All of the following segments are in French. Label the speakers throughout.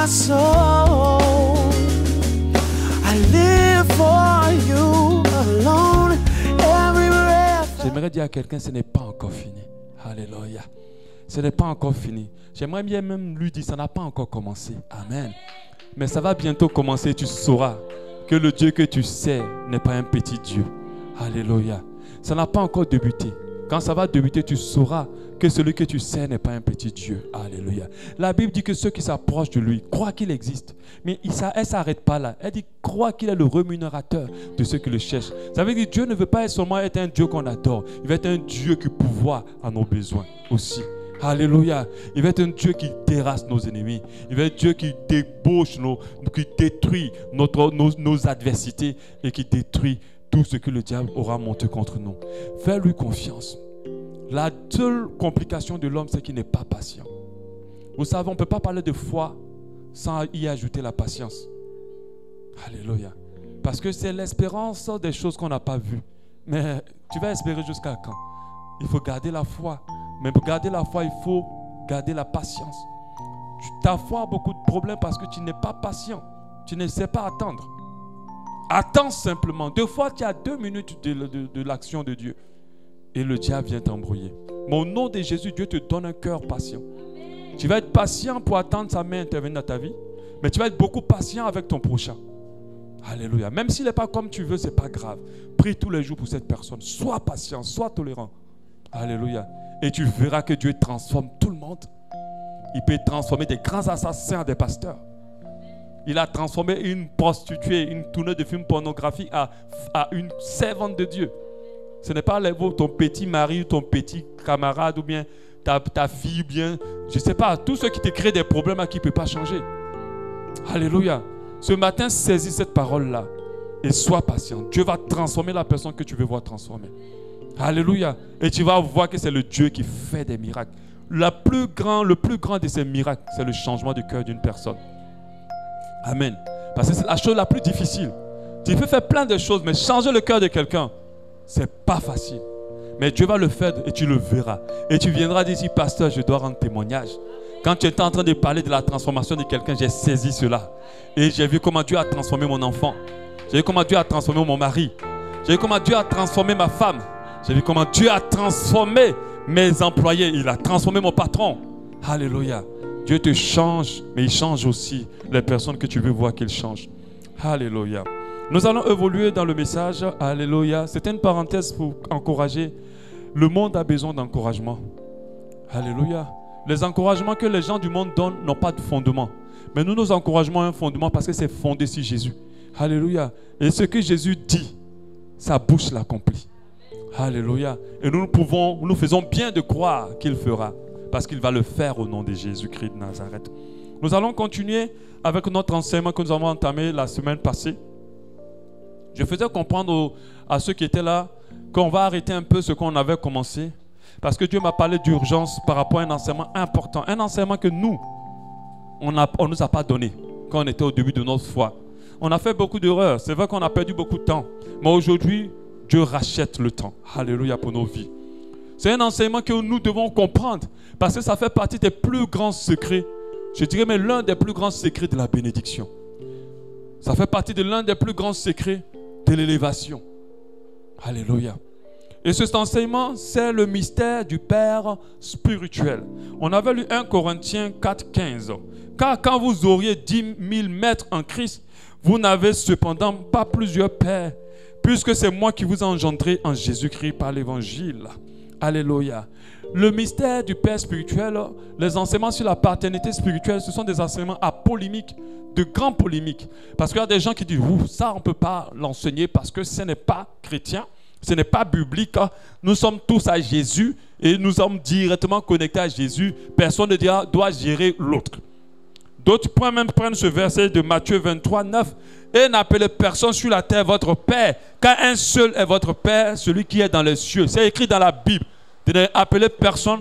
Speaker 1: my soul. I live for you alone. Every breath.
Speaker 2: J'aimerais dire à quelqu'un, ce n'est pas encore fini. Alléluia. Ce n'est pas encore fini. J'aimerais bien même lui dire, ça n'a pas encore commencé. Amen. Mais ça va bientôt commencer. Tu sauras que le Dieu que tu sais n'est pas un petit Dieu. Alléluia. Ça n'a pas encore débuté. Quand ça va débuter, tu sauras que celui que tu sais n'est pas un petit Dieu. Alléluia. La Bible dit que ceux qui s'approchent de lui croient qu'il existe. Mais elle ne s'arrête pas là. Elle dit croit qu'il est le rémunérateur de ceux qui le cherchent. Ça veut dire que Dieu ne veut pas seulement être un Dieu qu'on adore. Il veut être un Dieu qui pourvoit à nos besoins aussi. Alléluia. Il va être un Dieu qui terrasse nos ennemis. Il va être un Dieu qui débauche, qui détruit nos adversités et qui détruit tout ce que le diable aura monté contre nous. Fais-lui confiance. La seule complication de l'homme, c'est qu'il n'est pas patient. Vous savez, on ne peut pas parler de foi sans y ajouter la patience. Alléluia. Parce que c'est l'espérance des choses qu'on n'a pas vues. Mais tu vas espérer jusqu'à quand? Il faut garder la foi. Mais pour garder la foi, il faut garder la patience. Ta foi a beaucoup de problèmes parce que tu n'es pas patient. Tu ne sais pas attendre. Attends simplement. Des fois, tu as 2 minutes de l'action de Dieu. Et le diable vient t'embrouiller. Mais au nom de Jésus, Dieu te donne un cœur patient. Tu vas être patient pour attendre sa main intervenir dans ta vie. Mais tu vas être beaucoup patient avec ton prochain. Alléluia. Même s'il n'est pas comme tu veux, ce n'est pas grave. Prie tous les jours pour cette personne. Sois patient, sois tolérant. Alléluia. Et tu verras que Dieu transforme tout le monde. Il peut transformer des grands assassins en des pasteurs. Il a transformé une prostituée, une tourneuse de films pornographiques à une servante de Dieu. Ce n'est pas ton petit mari ou ton petit camarade ou bien ta fille ou bien, je ne sais pas, tous ceux qui te créent des problèmes à qui ne peut pas changer. Alléluia. Ce matin, saisis cette parole-là et sois patient. Dieu va transformer la personne que tu veux voir transformer. Alléluia. Et tu vas voir que c'est le Dieu qui fait des miracles. Le plus grand de ces miracles, c'est le changement du cœur d'une personne. Amen. Parce que c'est la chose la plus difficile. Tu peux faire plein de choses, mais changer le cœur de quelqu'un, c'est pas facile. Mais Dieu va le faire et tu le verras. Et tu viendras dire, pasteur, je dois rendre témoignage. Quand tu étais en train de parler de la transformation de quelqu'un, j'ai saisi cela. Et j'ai vu comment Dieu a transformé mon enfant. J'ai vu comment Dieu a transformé mon mari. J'ai vu comment Dieu a transformé ma femme. J'ai vu comment Dieu a transformé mes employés. Il a transformé mon patron. Alléluia. Dieu te change, mais il change aussi les personnes que tu veux voir qu'il change. Alléluia. Nous allons évoluer dans le message. Alléluia. C'était une parenthèse pour encourager. Le monde a besoin d'encouragement. Alléluia. Les encouragements que les gens du monde donnent n'ont pas de fondement. Mais nous encourageons un fondement parce que c'est fondé sur Jésus. Alléluia. Et ce que Jésus dit, sa bouche l'accomplit. Alléluia. Et nous faisons bien de croire qu'il fera. Parce qu'il va le faire au nom de Jésus-Christ de Nazareth. Nous allons continuer avec notre enseignement que nous avons entamé la semaine passée. Je faisais comprendre à ceux qui étaient là qu'on va arrêter un peu ce qu'on avait commencé. Parce que Dieu m'a parlé d'urgence par rapport à un enseignement important. Un enseignement que nous, on ne nous a pas donné quand on était au début de notre foi. On a fait beaucoup d'erreurs. C'est vrai qu'on a perdu beaucoup de temps. Mais aujourd'hui, Dieu rachète le temps. Alléluia pour nos vies. C'est un enseignement que nous devons comprendre parce que ça fait partie des plus grands secrets. Je dirais même l'un des plus grands secrets de la bénédiction. Ça fait partie de l'un des plus grands secrets de l'élévation. Alléluia. Et cet enseignement, c'est le mystère du Père spirituel. On avait lu 1 Corinthiens 4, 15. Car quand vous auriez 10 000 maîtres en Christ, vous n'avez cependant pas plusieurs pères, puisque c'est moi qui vous ai engendré en Jésus-Christ par l'évangile. Alléluia. Le mystère du Père spirituel, les enseignements sur la paternité spirituelle, ce sont des enseignements apolémiques, de grandes polémiques. Parce qu'il y a des gens qui disent, ça on ne peut pas l'enseigner parce que ce n'est pas chrétien, ce n'est pas biblique. Nous sommes tous à Jésus et nous sommes directement connectés à Jésus. Personne ne doit gérer l'autre. D'autres prennent ce verset de Matthieu 23, 9. Et n'appelez personne sur la terre votre Père, car un seul est votre Père, celui qui est dans les cieux. C'est écrit dans la Bible. De n'appeler personne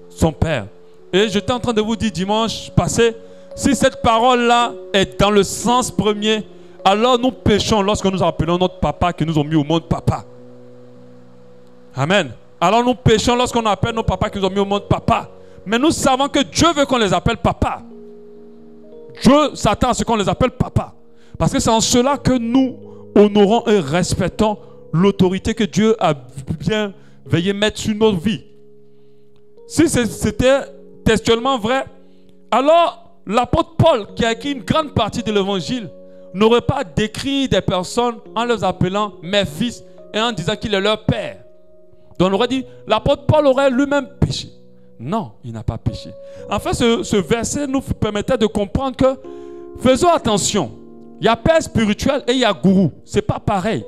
Speaker 2: son Père. Et j'étais en train de vous dire dimanche passé, si cette parole-là est dans le sens premier, alors nous péchons lorsque nous appelons notre papa qui nous ont mis au monde papa. Amen. Alors nous péchons lorsqu'on appelle nos papas qui nous ont mis au monde papa. Mais nous savons que Dieu veut qu'on les appelle papa. Dieu s'attend à ce qu'on les appelle papa. Parce que c'est en cela que nous honorons et respectons l'autorité que Dieu a bien veillé mettre sur notre vie. Si c'était textuellement vrai, alors l'apôtre Paul, qui a écrit une grande partie de l'évangile, n'aurait pas décrit des personnes en les appelant mes fils et en disant qu'il est leur père. Donc on aurait dit, l'apôtre Paul aurait lui-même péché. Non, il n'a pas péché. En fait, ce verset nous permettait de comprendre que, faisons attention, il y a père spirituel et il y a gourou. Ce n'est pas pareil.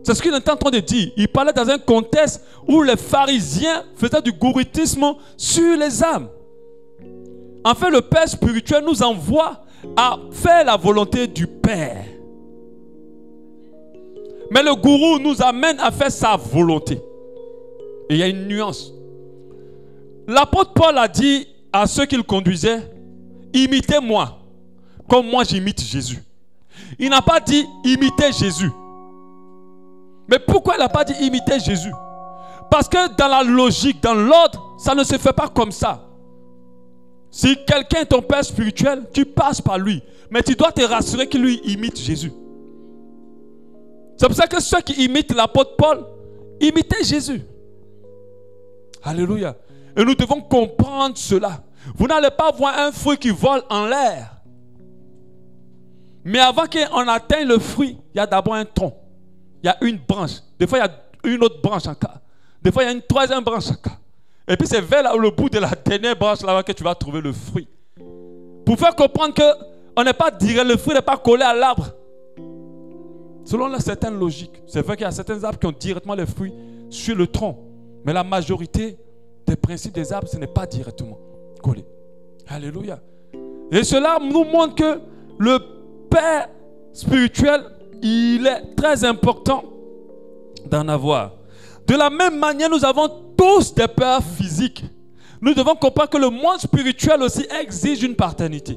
Speaker 2: C'est ce qu'il était en train de dire. Il parlait dans un contexte où les pharisiens faisaient du gouroutisme sur les âmes. En fait, le père spirituel nous envoie à faire la volonté du Père. Mais le gourou nous amène à faire sa volonté. Et il y a une nuance. L'apôtre Paul a dit à ceux qu'il conduisait, imitez-moi, comme moi j'imite Jésus. Il n'a pas dit imitez Jésus. Mais pourquoi il n'a pas dit imiter Jésus? Parce que dans la logique, dans l'ordre, ça ne se fait pas comme ça. Si quelqu'un est ton père spirituel, tu passes par lui. Mais tu dois te rassurer qu'il lui imite Jésus. C'est pour ça que ceux qui imitent l'apôtre Paul, imitaient Jésus. Alléluia. Et nous devons comprendre cela. Vous n'allez pas voir un fruit qui vole en l'air. Mais avant qu'on atteigne le fruit, il y a d'abord un tronc. Il y a une branche. Des fois, il y a une autre branche encore. Des fois, il y a une troisième branche encore. Et puis, c'est vers le bout de la dernière branche là-bas que tu vas trouver le fruit. Pour faire comprendre qu'on n'est pas direct, le fruit n'est pas collé à l'arbre. Selon une certaine logique. C'est vrai qu'il y a certains arbres qui ont directement les fruits sur le tronc. Mais la majorité des principes des arbres, ce n'est pas directement collé. Alléluia. Et cela nous montre que le père spirituel, il est très important d'en avoir. De la même manière, nous avons tous des pères physiques. Nous devons comprendre que le monde spirituel aussi exige une paternité.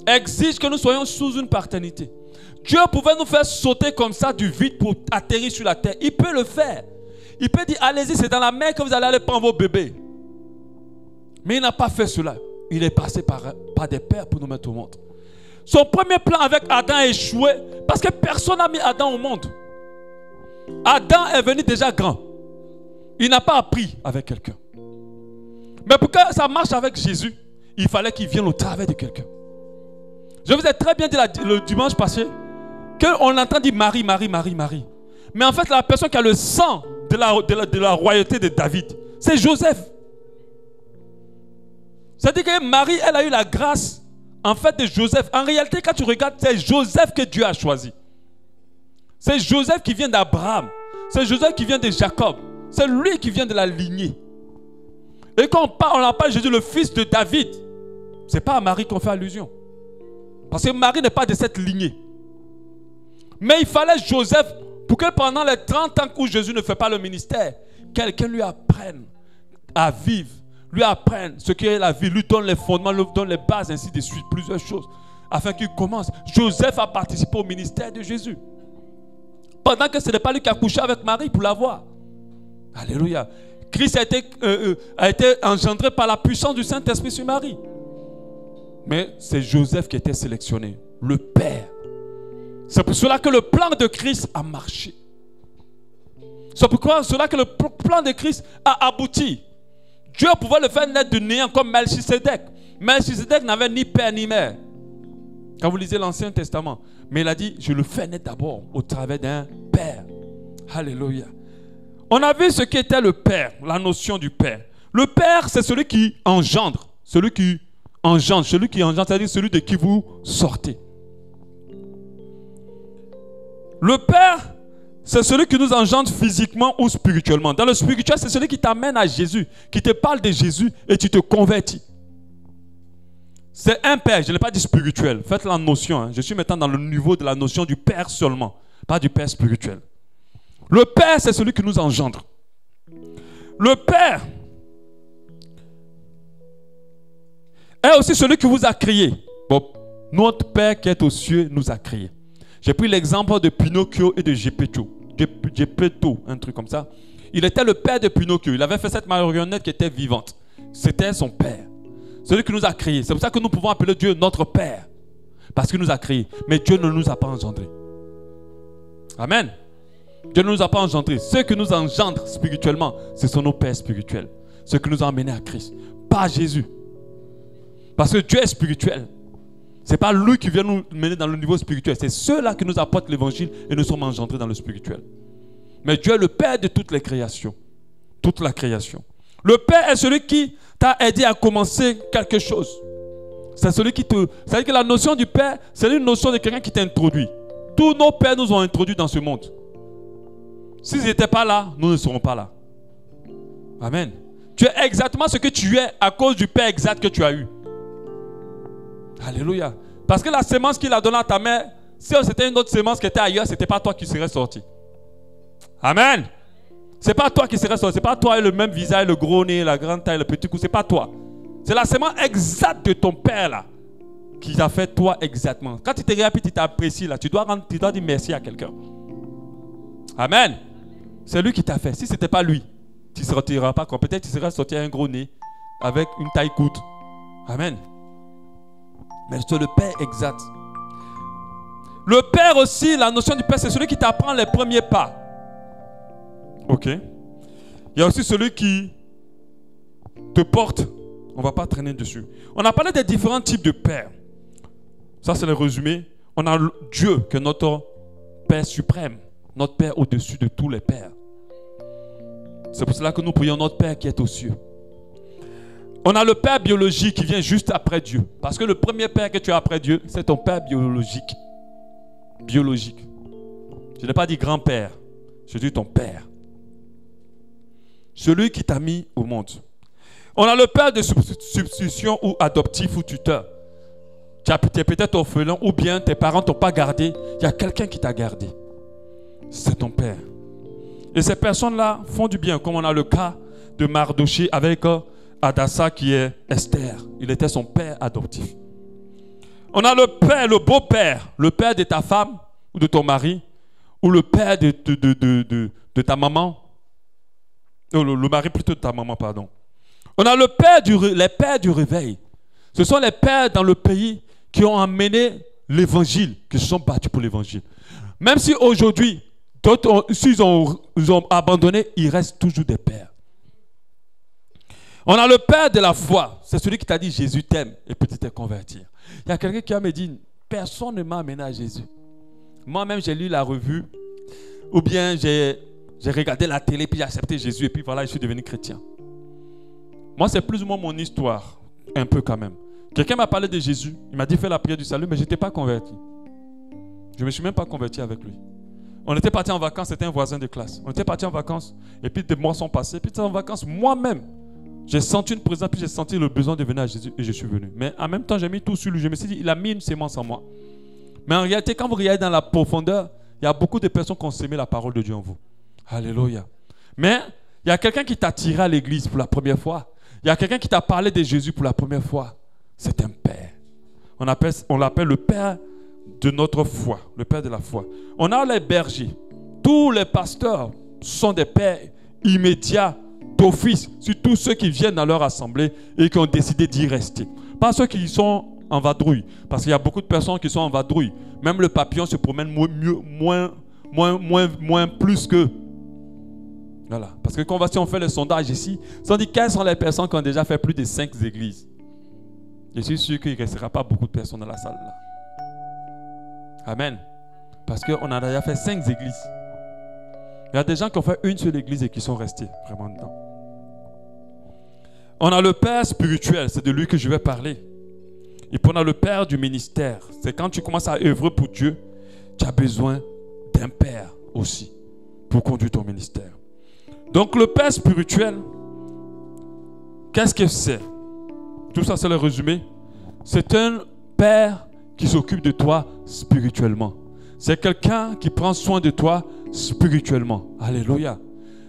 Speaker 2: Exige que nous soyons sous une paternité. Dieu pouvait nous faire sauter comme ça du vide pour atterrir sur la terre. Il peut le faire. Il peut dire, allez-y, c'est dans la mer que vous allez aller prendre vos bébés. Mais il n'a pas fait cela. Il est passé par des pères pour nous mettre au monde. Son premier plan avec Adam a échoué parce que personne n'a mis Adam au monde. Adam est venu déjà grand. Il n'a pas appris avec quelqu'un. Mais pour que ça marche avec Jésus, il fallait qu'il vienne au travers de quelqu'un. Je vous ai très bien dit le dimanche passé qu'on entend dire Marie, Marie, Marie, Marie. Mais en fait, la personne qui a le sang de la royauté de David, c'est Joseph. C'est-à-dire que Marie, elle a eu la grâce en fait de Joseph. En réalité, quand tu regardes, c'est Joseph que Dieu a choisi. C'est Joseph qui vient d'Abraham. C'est Joseph qui vient de Jacob. C'est lui qui vient de la lignée. Et quand on appelle Jésus le fils de David, ce n'est pas à Marie qu'on fait allusion. Parce que Marie n'est pas de cette lignée. Mais il fallait Joseph pour que pendant les 30 ans où Jésus ne fait pas le ministère, quelqu'un lui apprenne à vivre, lui apprenne ce qu'est la vie, lui donne les fondements, lui donne les bases, ainsi de suite, plusieurs choses, afin qu'il commence. Joseph a participé au ministère de Jésus. Pendant que ce n'est pas lui qui a couché avec Marie pour l'avoir. Alléluia. Christ a été engendré par la puissance du Saint-Esprit sur Marie. Mais c'est Joseph qui était sélectionné, le Père. C'est pour cela que le plan de Christ a marché. C'est pour cela que le plan de Christ a abouti. Dieu pouvait le faire naître de néant comme Melchisedec. Melchisedec n'avait ni père ni mère. Quand vous lisez l'Ancien Testament. Mais il a dit, je le fais naître d'abord au travers d'un père. Alléluia. On a vu ce qu'était le père, la notion du père. Le père, c'est celui qui engendre. Celui qui engendre, c'est-à-dire celui de qui vous sortez. Le père, c'est celui qui nous engendre physiquement ou spirituellement. Dans le spirituel, c'est celui qui t'amène à Jésus, qui te parle de Jésus et tu te convertis. C'est un père, je n'ai pas dit spirituel. Faites la notion. Hein. Je suis maintenant dans le niveau de la notion du père seulement, pas du père spirituel. Le père, c'est celui qui nous engendre. Le père est aussi celui qui vous a créé. Bon, notre père qui est aux cieux nous a créés. J'ai pris l'exemple de Pinocchio et de Geppetto, un truc comme ça. Il était le père de Pinocchio. Il avait fait cette marionnette qui était vivante. C'était son père. Celui qui nous a créés. C'est pour ça que nous pouvons appeler Dieu notre Père. Parce qu'il nous a créés. Mais Dieu ne nous a pas engendrés. Amen. Dieu ne nous a pas engendrés. Ceux qui nous engendrent spirituellement, ce sont nos pères spirituels. Ceux qui nous ont amenés à Christ. Pas Jésus. Parce que Dieu est spirituel. Ce n'est pas lui qui vient nous mener dans le niveau spirituel. C'est ceux-là qui nous apportent l'évangile et nous sommes engendrés dans le spirituel. Mais Dieu est le Père de toutes les créations. Toute la création. Le Père est celui qui t'a aidé à commencer quelque chose. C'est celui qui te... C'est-à-dire que la notion du Père, c'est une notion de quelqu'un qui t'introduit. Tous nos pères nous ont introduits dans ce monde. S'ils n'étaient pas là, nous ne serons pas là. Amen. Tu es exactement ce que tu es à cause du Père exact que tu as eu. Alléluia. Parce que la sémence qu'il a donnée à ta mère, si c'était une autre sémence qui était ailleurs, ce n'était pas toi qui serais sorti. Amen. Ce n'est pas toi qui serais sorti. Ce n'est pas toi le même visage, le gros nez, la grande taille, le petit cou. Ce n'est pas toi. C'est la sémence exacte de ton père là qui t'a fait toi exactement. Quand tu te regardes et tu t'apprécies là, tu dois dire merci à quelqu'un. Amen. C'est lui qui t'a fait. Si ce n'était pas lui, tu ne sortiras pas. Peut-être tu serais sorti à un gros nez avec une taille courte. Amen. Mais c'est le Père exact. Le Père aussi, la notion du Père, c'est celui qui t'apprend les premiers pas. Ok. Il y a aussi celui qui te porte. On ne va pas traîner dessus. On a parlé des différents types de pères. Ça, c'est le résumé. On a Dieu, qui est notre Père suprême. Notre Père au-dessus de tous les pères. C'est pour cela que nous prions notre Père qui est aux cieux. On a le Père biologique qui vient juste après Dieu. Parce que le premier Père que tu as après Dieu, c'est ton Père biologique. Biologique. Je n'ai pas dit grand-père. Je dis ton Père. Celui qui t'a mis au monde. On a le Père de substitution ou adoptif ou tuteur. Tu es peut-être orphelin ou bien tes parents ne t'ont pas gardé. Il y a quelqu'un qui t'a gardé. C'est ton Père. Et ces personnes-là font du bien. Comme on a le cas de Mardoché avec Adassa qui est Esther. Il était son père adoptif. On a le père, le beau-père, le père de ta femme ou de ton mari, ou le père de ta maman. Le mari plutôt de ta maman, pardon. On a les pères du réveil. Ce sont les pères dans le pays qui ont amené l'évangile, qui se sont battus pour l'évangile. Même si aujourd'hui, d'autres, s'ils ont abandonné, il reste toujours des pères. On a le Père de la foi. C'est celui qui t'a dit Jésus t'aime et peut te convertir. Il y a quelqu'un qui me dit personne ne m'a amené à Jésus. Moi-même, j'ai lu la revue ou bien j'ai regardé la télé puis j'ai accepté Jésus et puis voilà, je suis devenu chrétien. Moi, c'est plus ou moins mon histoire, un peu quand même. Quelqu'un m'a parlé de Jésus. Il m'a dit fais la prière du salut, mais je n'étais pas converti. Je ne me suis même pas converti avec lui. On était partis en vacances, c'était un voisin de classe. On était partis en vacances et puis des mois sont passés. Puis en vacances, moi-même, j'ai senti une présence, puis j'ai senti le besoin de venir à Jésus et je suis venu. Mais en même temps, j'ai mis tout sur lui. Je me suis dit, il a mis une sémence en moi. Mais en réalité, quand vous regardez dans la profondeur, il y a beaucoup de personnes qui ont sémé la parole de Dieu en vous. Alléluia. Mais il y a quelqu'un qui t'a tiré à l'église pour la première fois. Il y a quelqu'un qui t'a parlé de Jésus pour la première fois. C'est un père. On l'appelle le père de notre foi, le père de la foi. On a les bergers. Tous les pasteurs sont des pères immédiats d'office sur tous ceux qui viennent dans leur assemblée et qui ont décidé d'y rester. Pas ceux qui sont en vadrouille. Parce qu'il y a beaucoup de personnes qui sont en vadrouille. Même le papillon se promène moins plus que. Voilà. Parce que si on fait le sondage ici, on dit quelles sont les personnes qui ont déjà fait plus de 5 églises. Je suis sûr qu'il ne restera pas beaucoup de personnes dans la salle là. Amen. Parce qu'on a déjà fait 5 églises. Il y a des gens qui ont fait une seule église et qui sont restés vraiment dedans. On a le père spirituel, c'est de lui que je vais parler. Et puis on a le père du ministère. C'est quand tu commences à œuvrer pour Dieu, tu as besoin d'un père aussi pour conduire ton ministère. Donc le père spirituel, qu'est-ce que c'est? Tout ça, c'est le résumé. C'est un père qui s'occupe de toi spirituellement. C'est quelqu'un qui prend soin de toi spirituellement. Alléluia.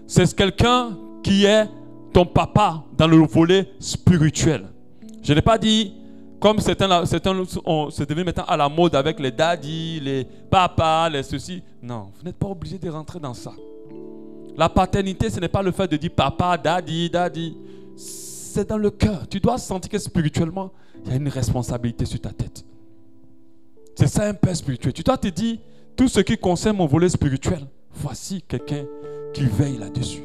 Speaker 2: C'est quelqu'un qui est ton papa dans le volet spirituel. Je n'ai pas dit, comme c'est devenu maintenant à la mode avec les daddies, les papas, les ceci. Non, vous n'êtes pas obligé de rentrer dans ça. La paternité, ce n'est pas le fait de dire papa, daddy. c'est dans le cœur. Tu dois sentir que spirituellement, il y a une responsabilité sur ta tête. C'est ça un père spirituel. Tu dois te dire, tout ce qui concerne mon volet spirituel, voici quelqu'un qui veille là-dessus.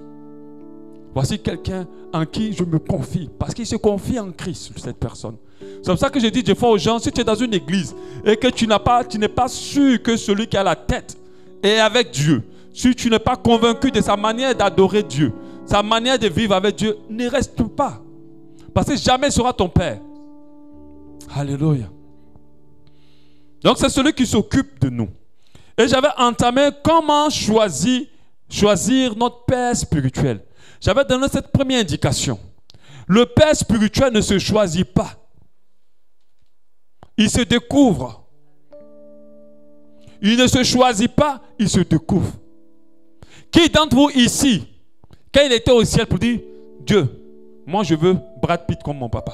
Speaker 2: Voici quelqu'un en qui je me confie. Parce qu'il se confie en Christ, cette personne. C'est pour ça que je dis des fois aux gens, si tu es dans une église et que tu n'es pas sûr que celui qui a la tête est avec Dieu, si tu n'es pas convaincu de sa manière d'adorer Dieu, sa manière de vivre avec Dieu, ne reste pas. Parce que jamais sera ton père. Alléluia. Donc c'est celui qui s'occupe de nous. Et j'avais entamé comment choisir notre père spirituel. J'avais donné cette première indication. Le père spirituel ne se choisit pas. Il se découvre. Il ne se choisit pas, il se découvre. Qui d'entre vous ici, quand il était au ciel pour dire, Dieu, moi je veux Brad Pitt comme mon papa.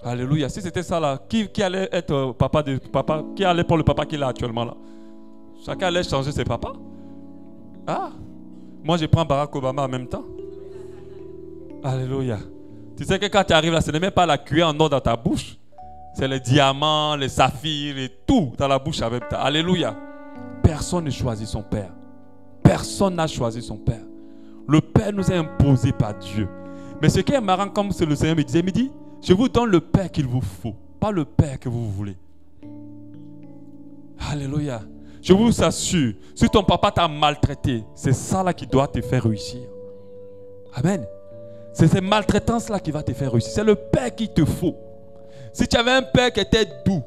Speaker 2: Alléluia. Si c'était ça là, qui allait être papa, qui allait pour le papa qu'il a actuellement là? Chacun allait changer ses papas. Ah, moi je prends Barack Obama en même temps. Alléluia. Tu sais que quand tu arrives là, ce n'est même pas la cuillère en or dans ta bouche. C'est les diamants, les saphirs et tout dans la bouche avec toi. Alléluia. Personne ne choisit son père. Personne n'a choisi son père. Le père nous est imposé par Dieu. Mais ce qui est marrant, comme le Seigneur me disait, il me dit, je vous donne le père qu'il vous faut, pas le père que vous voulez. Alléluia. Je vous assure, si ton papa t'a maltraité, c'est ça là qui doit te faire réussir. Amen. C'est ces maltraitances là qui va te faire réussir. C'est le père qu'il te faut. Si tu avais un père qui était doux,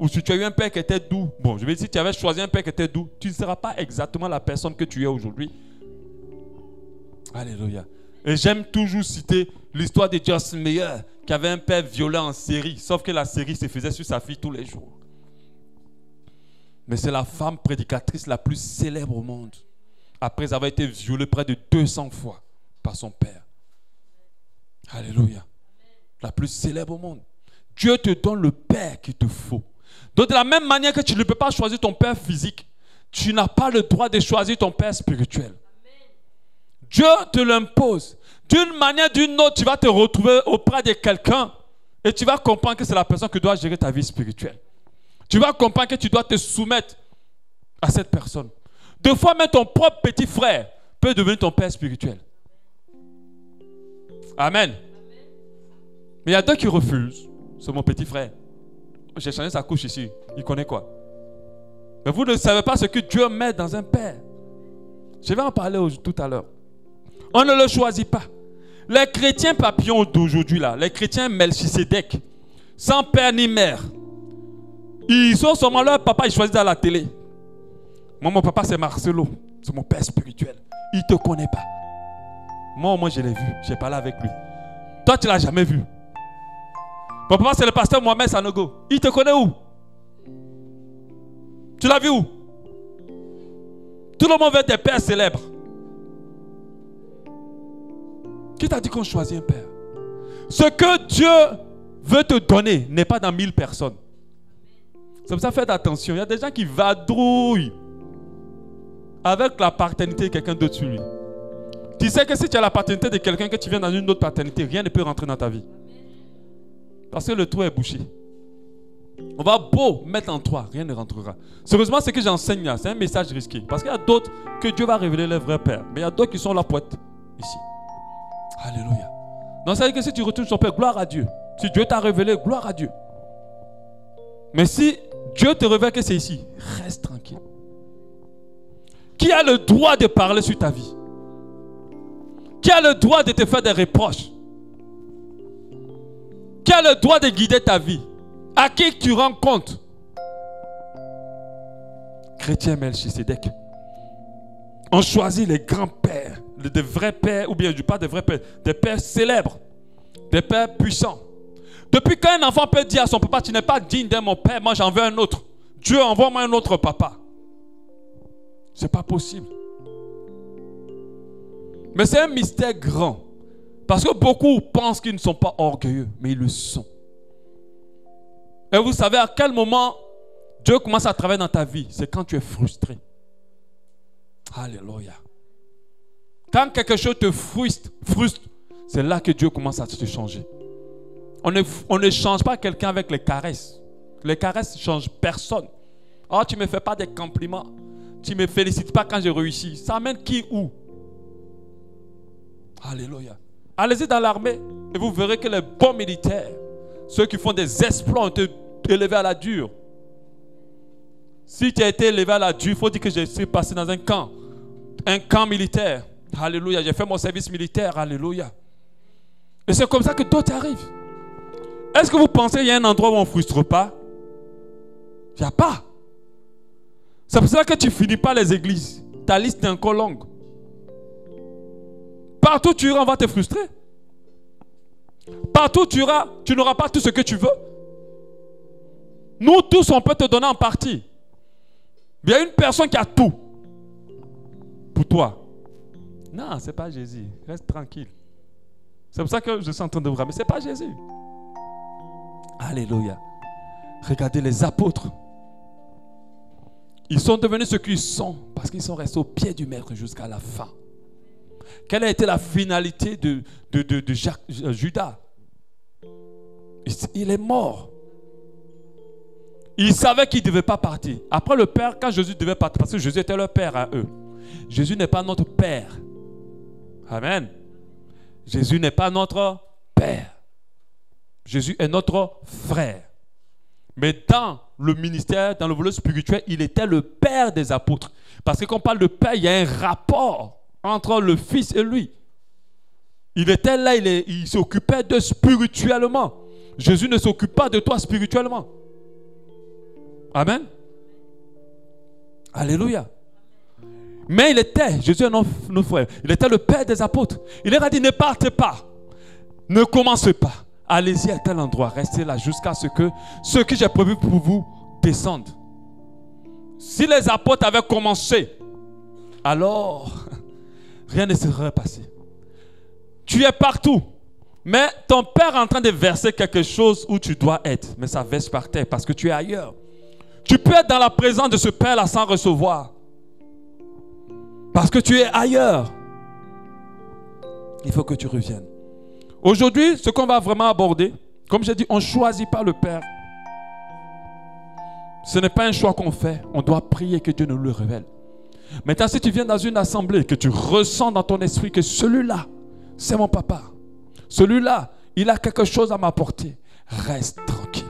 Speaker 2: ou si tu as eu un père qui était doux, bon, je vais dire, si tu avais choisi un père qui était doux, tu ne seras pas exactement la personne que tu es aujourd'hui. Alléluia. Et j'aime toujours citer l'histoire de Joyce Meyer, qui avait un père violent en série, sauf que la série se faisait sur sa fille tous les jours. Mais c'est la femme prédicatrice la plus célèbre au monde, après avoir été violée près de 200 fois par son père. Alléluia. La plus célèbre au monde. Dieu te donne le père qu'il te faut. Donc de la même manière que tu ne peux pas choisir ton père physique, tu n'as pas le droit de choisir ton père spirituel. Dieu te l'impose. D'une manière ou d'une autre, tu vas te retrouver auprès de quelqu'un et tu vas comprendre que c'est la personne qui doit gérer ta vie spirituelle. Tu vas comprendre que tu dois te soumettre à cette personne. Des fois, même ton propre petit frère peut devenir ton père spirituel. Amen. Mais il y a deux qui refusent. C'est mon petit frère. J'ai changé sa couche ici. Il connaît quoi? Mais vous ne savez pas ce que Dieu met dans un père. Je vais en parler tout à l'heure. On ne le choisit pas. Les chrétiens papillons d'aujourd'hui, là, les chrétiens Melchisedec, sans père ni mère, ils ont seulement leur papa, ils choisissent à la télé. Moi, mon papa, c'est Marcelo. C'est mon père spirituel. Il ne te connaît pas. Moi, je l'ai vu. J'ai parlé avec lui. Toi, tu ne l'as jamais vu. Mon papa, c'est le pasteur Mohamed Sanogo. Il te connaît où? Tu l'as vu où? Tout le monde veut des pères célèbres. Qui t'a dit qu'on choisit un père? Ce que Dieu veut te donner n'est pas dans 1000 personnes. C'est pour ça, faites attention. Il y a des gens qui vadrouillent avec la paternité de quelqu'un d'autre sur lui. Tu sais que si tu as la paternité de quelqu'un, que tu viens dans une autre paternité, rien ne peut rentrer dans ta vie. Parce que le trou est bouché. On va beau mettre en toi, rien ne rentrera. Sérieusement, ce que j'enseigne là, c'est un message risqué. Parce qu'il y a d'autres que Dieu va révéler les vrais pères. Mais il y a d'autres qui sont là pour être ici. Alléluia. Donc ça veut dire que si tu retournes ton père, gloire à Dieu. Si Dieu t'a révélé, gloire à Dieu. Mais si Dieu te révèle que c'est ici, reste tranquille. Qui a le droit de parler sur ta vie? Qui a le droit de te faire des reproches? Qui a le droit de guider ta vie? À qui tu rends compte? Chrétien Melchisedec. On choisit les grands-pères, des vrais pères, ou bien pas des vrais pères, des pères célèbres, des pères puissants. Depuis quand un enfant peut dire à son papa, tu n'es pas digne de mon père, moi j'en veux un autre. Dieu, envoie-moi un autre papa. C'est pas possible. Mais c'est un mystère grand. Parce que beaucoup pensent qu'ils ne sont pas orgueilleux, mais ils le sont. Et vous savez à quel moment Dieu commence à travailler dans ta vie? C'est quand tu es frustré. Alléluia. Quand quelque chose te frustre, c'est là que Dieu commence à te changer. On ne change pas quelqu'un avec les caresses. Les caresses ne changent personne. Oh, tu ne me fais pas des compliments. Tu ne me félicites pas quand j'ai réussi. Ça amène qui où? Alléluia. Allez-y dans l'armée et vous verrez que les bons militaires, ceux qui font des exploits, ont été élevés à la dure. Si tu as été élevé à la dure, il faut dire que je suis passé dans un camp militaire. Alléluia. J'ai fait mon service militaire. Alléluia. Et c'est comme ça que d'autres arrivent. Est-ce que vous pensez qu'il y a un endroit où on ne frustre pas? Il n'y a pas. C'est pour ça que tu ne finis pas les églises. Ta liste est encore longue. Partout où tu iras, on va te frustrer. Partout où tu iras, tu n'auras pas tout ce que tu veux. Nous tous, on peut te donner en partie. Il y a une personne qui a tout pour toi. Non, ce n'est pas Jésus. Reste tranquille. C'est pour ça que je suis en train de vous ramener. Ce n'est pas Jésus. Alléluia. Regardez les apôtres. Ils sont devenus ce qu'ils sont parce qu'ils sont restés au pied du maître jusqu'à la fin. Quelle a été la finalité de Judas? Il est mort. Ils savaient qu'il ne devait pas partir. Après le Père, quand Jésus devait partir, parce que Jésus était leur Père à eux. Jésus n'est pas notre Père. Amen. Jésus n'est pas notre Père. Jésus est notre frère. Mais dans le ministère, dans le volet spirituel, il était le Père des apôtres. Parce que quand on parle de Père, il y a un rapport entre le Fils et lui. Il était là, il s'occupait d'eux spirituellement. Jésus ne s'occupe pas de toi spirituellement. Amen. Alléluia. Mais il était, Jésus est notre frère, il était le Père des apôtres. Il leur a dit, ne partez pas, ne commencez pas. Allez-y à tel endroit, restez là jusqu'à ce que ce que j'ai prévu pour vous descende. Si les apôtres avaient commencé, alors rien ne serait passé. Tu es partout, mais ton Père est en train de verser quelque chose où tu dois être, mais ça verse par terre parce que tu es ailleurs. Tu peux être dans la présence de ce Père-là sans recevoir, parce que tu es ailleurs. Il faut que tu reviennes. Aujourd'hui, ce qu'on va vraiment aborder, comme j'ai dit, on ne choisit pas le Père. Ce n'est pas un choix qu'on fait. On doit prier que Dieu nous le révèle. Maintenant, si tu viens dans une assemblée, que tu ressens dans ton esprit que celui-là, c'est mon papa. Celui-là, il a quelque chose à m'apporter. Reste tranquille.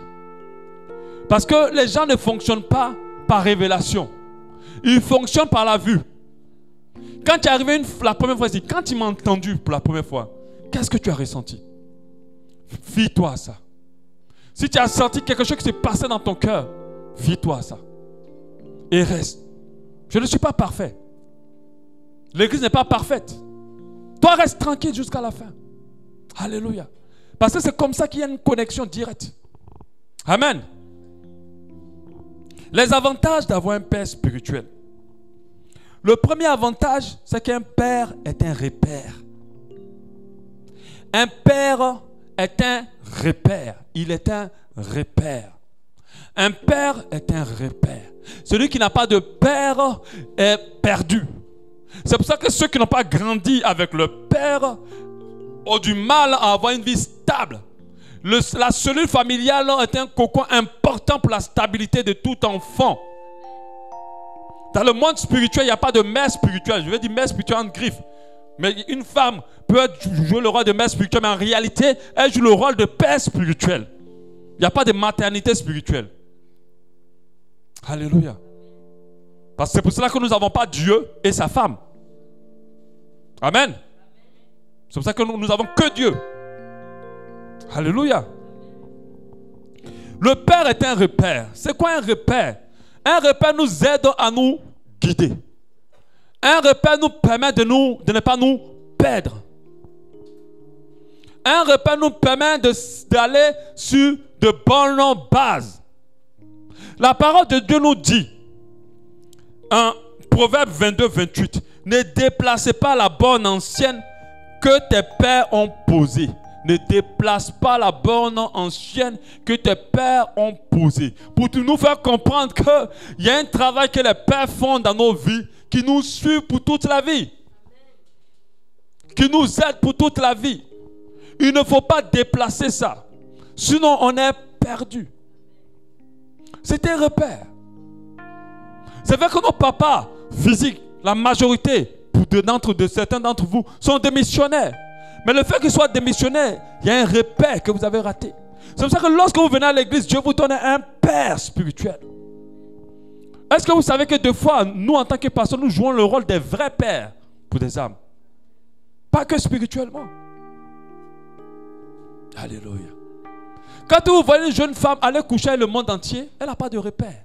Speaker 2: Parce que les gens ne fonctionnent pas par révélation. Ils fonctionnent par la vue. Quand tu es arrivé la première fois ici, quand tu m'as entendu pour la première fois, qu'est-ce que tu as ressenti? Fie-toi à ça. Si tu as senti quelque chose qui s'est passé dans ton cœur, fie-toi à ça. Et reste. Je ne suis pas parfait. L'église n'est pas parfaite. Toi, reste tranquille jusqu'à la fin. Alléluia. Parce que c'est comme ça qu'il y a une connexion directe. Amen. Les avantages d'avoir un père spirituel. Le premier avantage, c'est qu'un père est un repère. Un père est un repère. Il est un repère. Un père est un repère. Celui qui n'a pas de père est perdu. C'est pour ça que ceux qui n'ont pas grandi avec le père ont du mal à avoir une vie stable. La cellule familiale est un cocon important pour la stabilité de tout enfant. Dans le monde spirituel, il n'y a pas de mère spirituelle. Je veux dire mère spirituelle en griffe. Mais une femme peut jouer le rôle de mère spirituelle, mais en réalité, elle joue le rôle de père spirituel. Il n'y a pas de maternité spirituelle. Alléluia. Parce que c'est pour cela que nous n'avons pas Dieu et sa femme. Amen. C'est pour ça que nous n'avons que Dieu. Alléluia. Le Père est un repère. C'est quoi un repère? Un repère nous aide à nous guider. Un repère nous permet de ne pas nous perdre. Un repère nous permet d'aller sur de bonnes bases. La parole de Dieu nous dit, en Proverbe 22, 28, ne déplacez pas la borne ancienne que tes pères ont posée. Ne déplace pas la borne ancienne que tes pères ont posée. Pour nous faire comprendre qu'il y a un travail que les pères font dans nos vies qui nous suit pour toute la vie. Qui nous aide pour toute la vie. Il ne faut pas déplacer ça. Sinon, on est perdu. C'est un repère. C'est vrai que nos papas physiques, la majorité de certains d'entre vous, sont des missionnaires. Mais le fait qu'ils soient des missionnaires, il y a un repère que vous avez raté. C'est pour ça que lorsque vous venez à l'église, Dieu vous donne un père spirituel. Est-ce que vous savez que des fois, nous, en tant que pasteurs, nous jouons le rôle des vrais pères pour des âmes? Pas que spirituellement. Alléluia. Quand vous voyez une jeune femme aller coucher avec le monde entier, elle n'a pas de repère.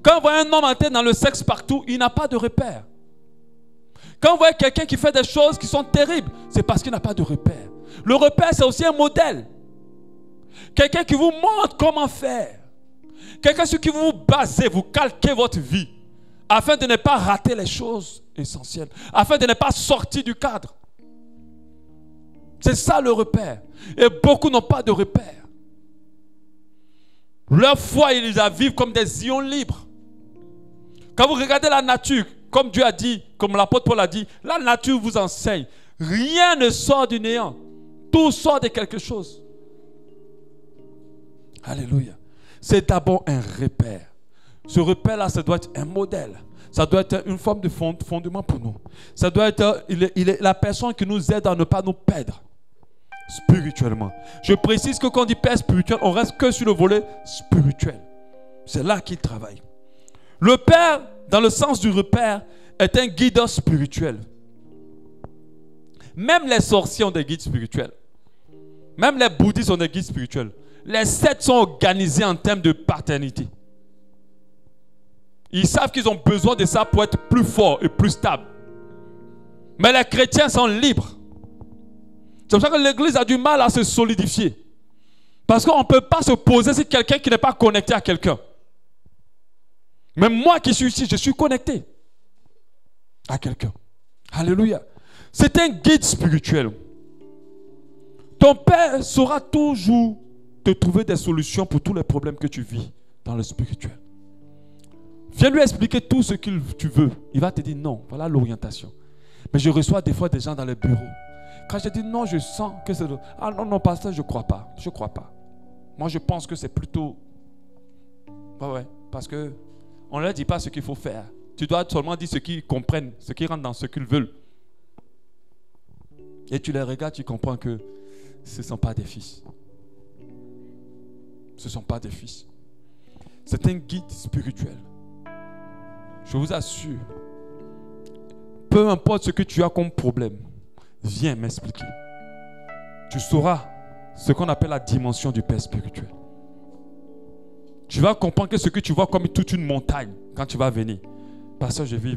Speaker 2: Quand vous voyez un homme entrer dans le sexe partout, il n'a pas de repère. Quand vous voyez quelqu'un qui fait des choses qui sont terribles, c'est parce qu'il n'a pas de repère. Le repère, c'est aussi un modèle. Quelqu'un qui vous montre comment faire. Quelqu'un sur qui vous basez, vous calquez votre vie, afin de ne pas rater les choses essentielles, afin de ne pas sortir du cadre. C'est ça le repère. Et beaucoup n'ont pas de repère. Leur foi, ils la vivent comme des ions libres. Quand vous regardez la nature, comme Dieu a dit, comme l'apôtre Paul a dit, la nature vous enseigne. Rien ne sort du néant. Tout sort de quelque chose. Alléluia. C'est d'abord un repère. Ce repère-là, ça doit être un modèle. Ça doit être une forme de fondement pour nous. Ça doit être il est la personne qui nous aide à ne pas nous perdre spirituellement. Je précise que quand on dit père spirituel, on reste que sur le volet spirituel. C'est là qu'il travaille. Le père, dans le sens du repère, est un guide spirituel. Même les sorciers ont des guides spirituels. Même les bouddhistes ont des guides spirituels. Les sectes sont organisés en termes de paternité. Ils savent qu'ils ont besoin de ça pour être plus forts et plus stables. Mais les chrétiens sont libres. C'est pour ça que l'église a du mal à se solidifier. Parce qu'on ne peut pas se poser sur quelqu'un qui n'est pas connecté à quelqu'un. Mais moi qui suis ici, je suis connecté à quelqu'un. Alléluia. C'est un guide spirituel. Ton père saura toujours te trouver des solutions pour tous les problèmes que tu vis dans le spirituel. Viens lui expliquer tout ce que tu veux. Il va te dire non, voilà l'orientation. Mais je reçois des fois des gens dans les bureaux. Quand je dis non, je sens que c'est... Ah non, non, pasteur, je ne crois pas. Je ne crois pas. Moi, je pense que c'est plutôt... Ouais, parce que on ne leur dit pas ce qu'il faut faire. Tu dois seulement dire ce qu'ils comprennent, ce qu'ils rentrent dans ce qu'ils veulent. Et tu les regardes, tu comprends que ce ne sont pas des fils. Ce ne sont pas des fils. C'est un guide spirituel. Je vous assure, peu importe ce que tu as comme problème, viens m'expliquer. Tu sauras ce qu'on appelle la dimension du père spirituel. Tu vas comprendre que ce que tu vois comme toute une montagne, quand tu vas venir, parce que je vis.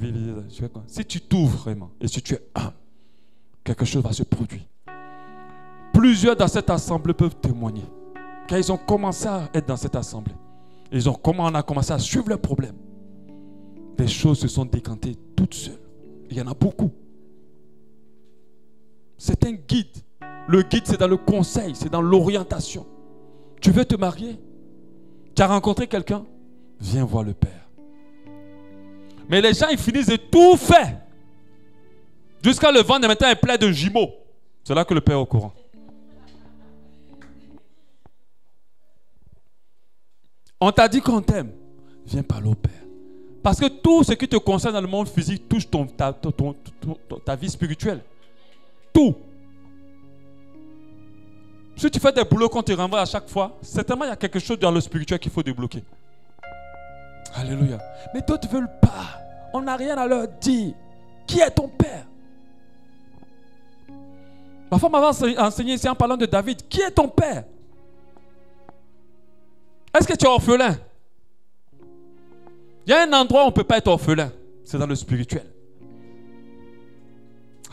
Speaker 2: Si tu t'ouvres vraiment et si tu es humble, quelque chose va se produire. Plusieurs dans cette assemblée peuvent témoigner. Quand ils ont commencé à être dans cette assemblée, on a commencé à suivre leurs problèmes. Les choses se sont décantées toutes seules. Il y en a beaucoup. C'est un guide. Le guide, c'est dans le conseil, c'est dans l'orientation. Tu veux te marier? Tu as rencontré quelqu'un? Viens voir le Père. Mais les gens, ils finissent de tout faire. Jusqu'à le vent de matin est plein de jumeaux. C'est là que le Père est au courant. On t'a dit qu'on t'aime. Viens parler au Père. Parce que tout ce qui te concerne dans le monde physique touche ta vie spirituelle. Tout. Si tu fais des boulots qu'on te renvoie à chaque fois, certainement il y a quelque chose dans le spirituel qu'il faut débloquer. Alléluia. Mais d'autres ne veulent pas. On n'a rien à leur dire. Qui est ton père? Ma femme m'avait enseigné ici en parlant de David. Qui est ton père? Est-ce que tu es orphelin? Il y a un endroit où on ne peut pas être orphelin. C'est dans le spirituel.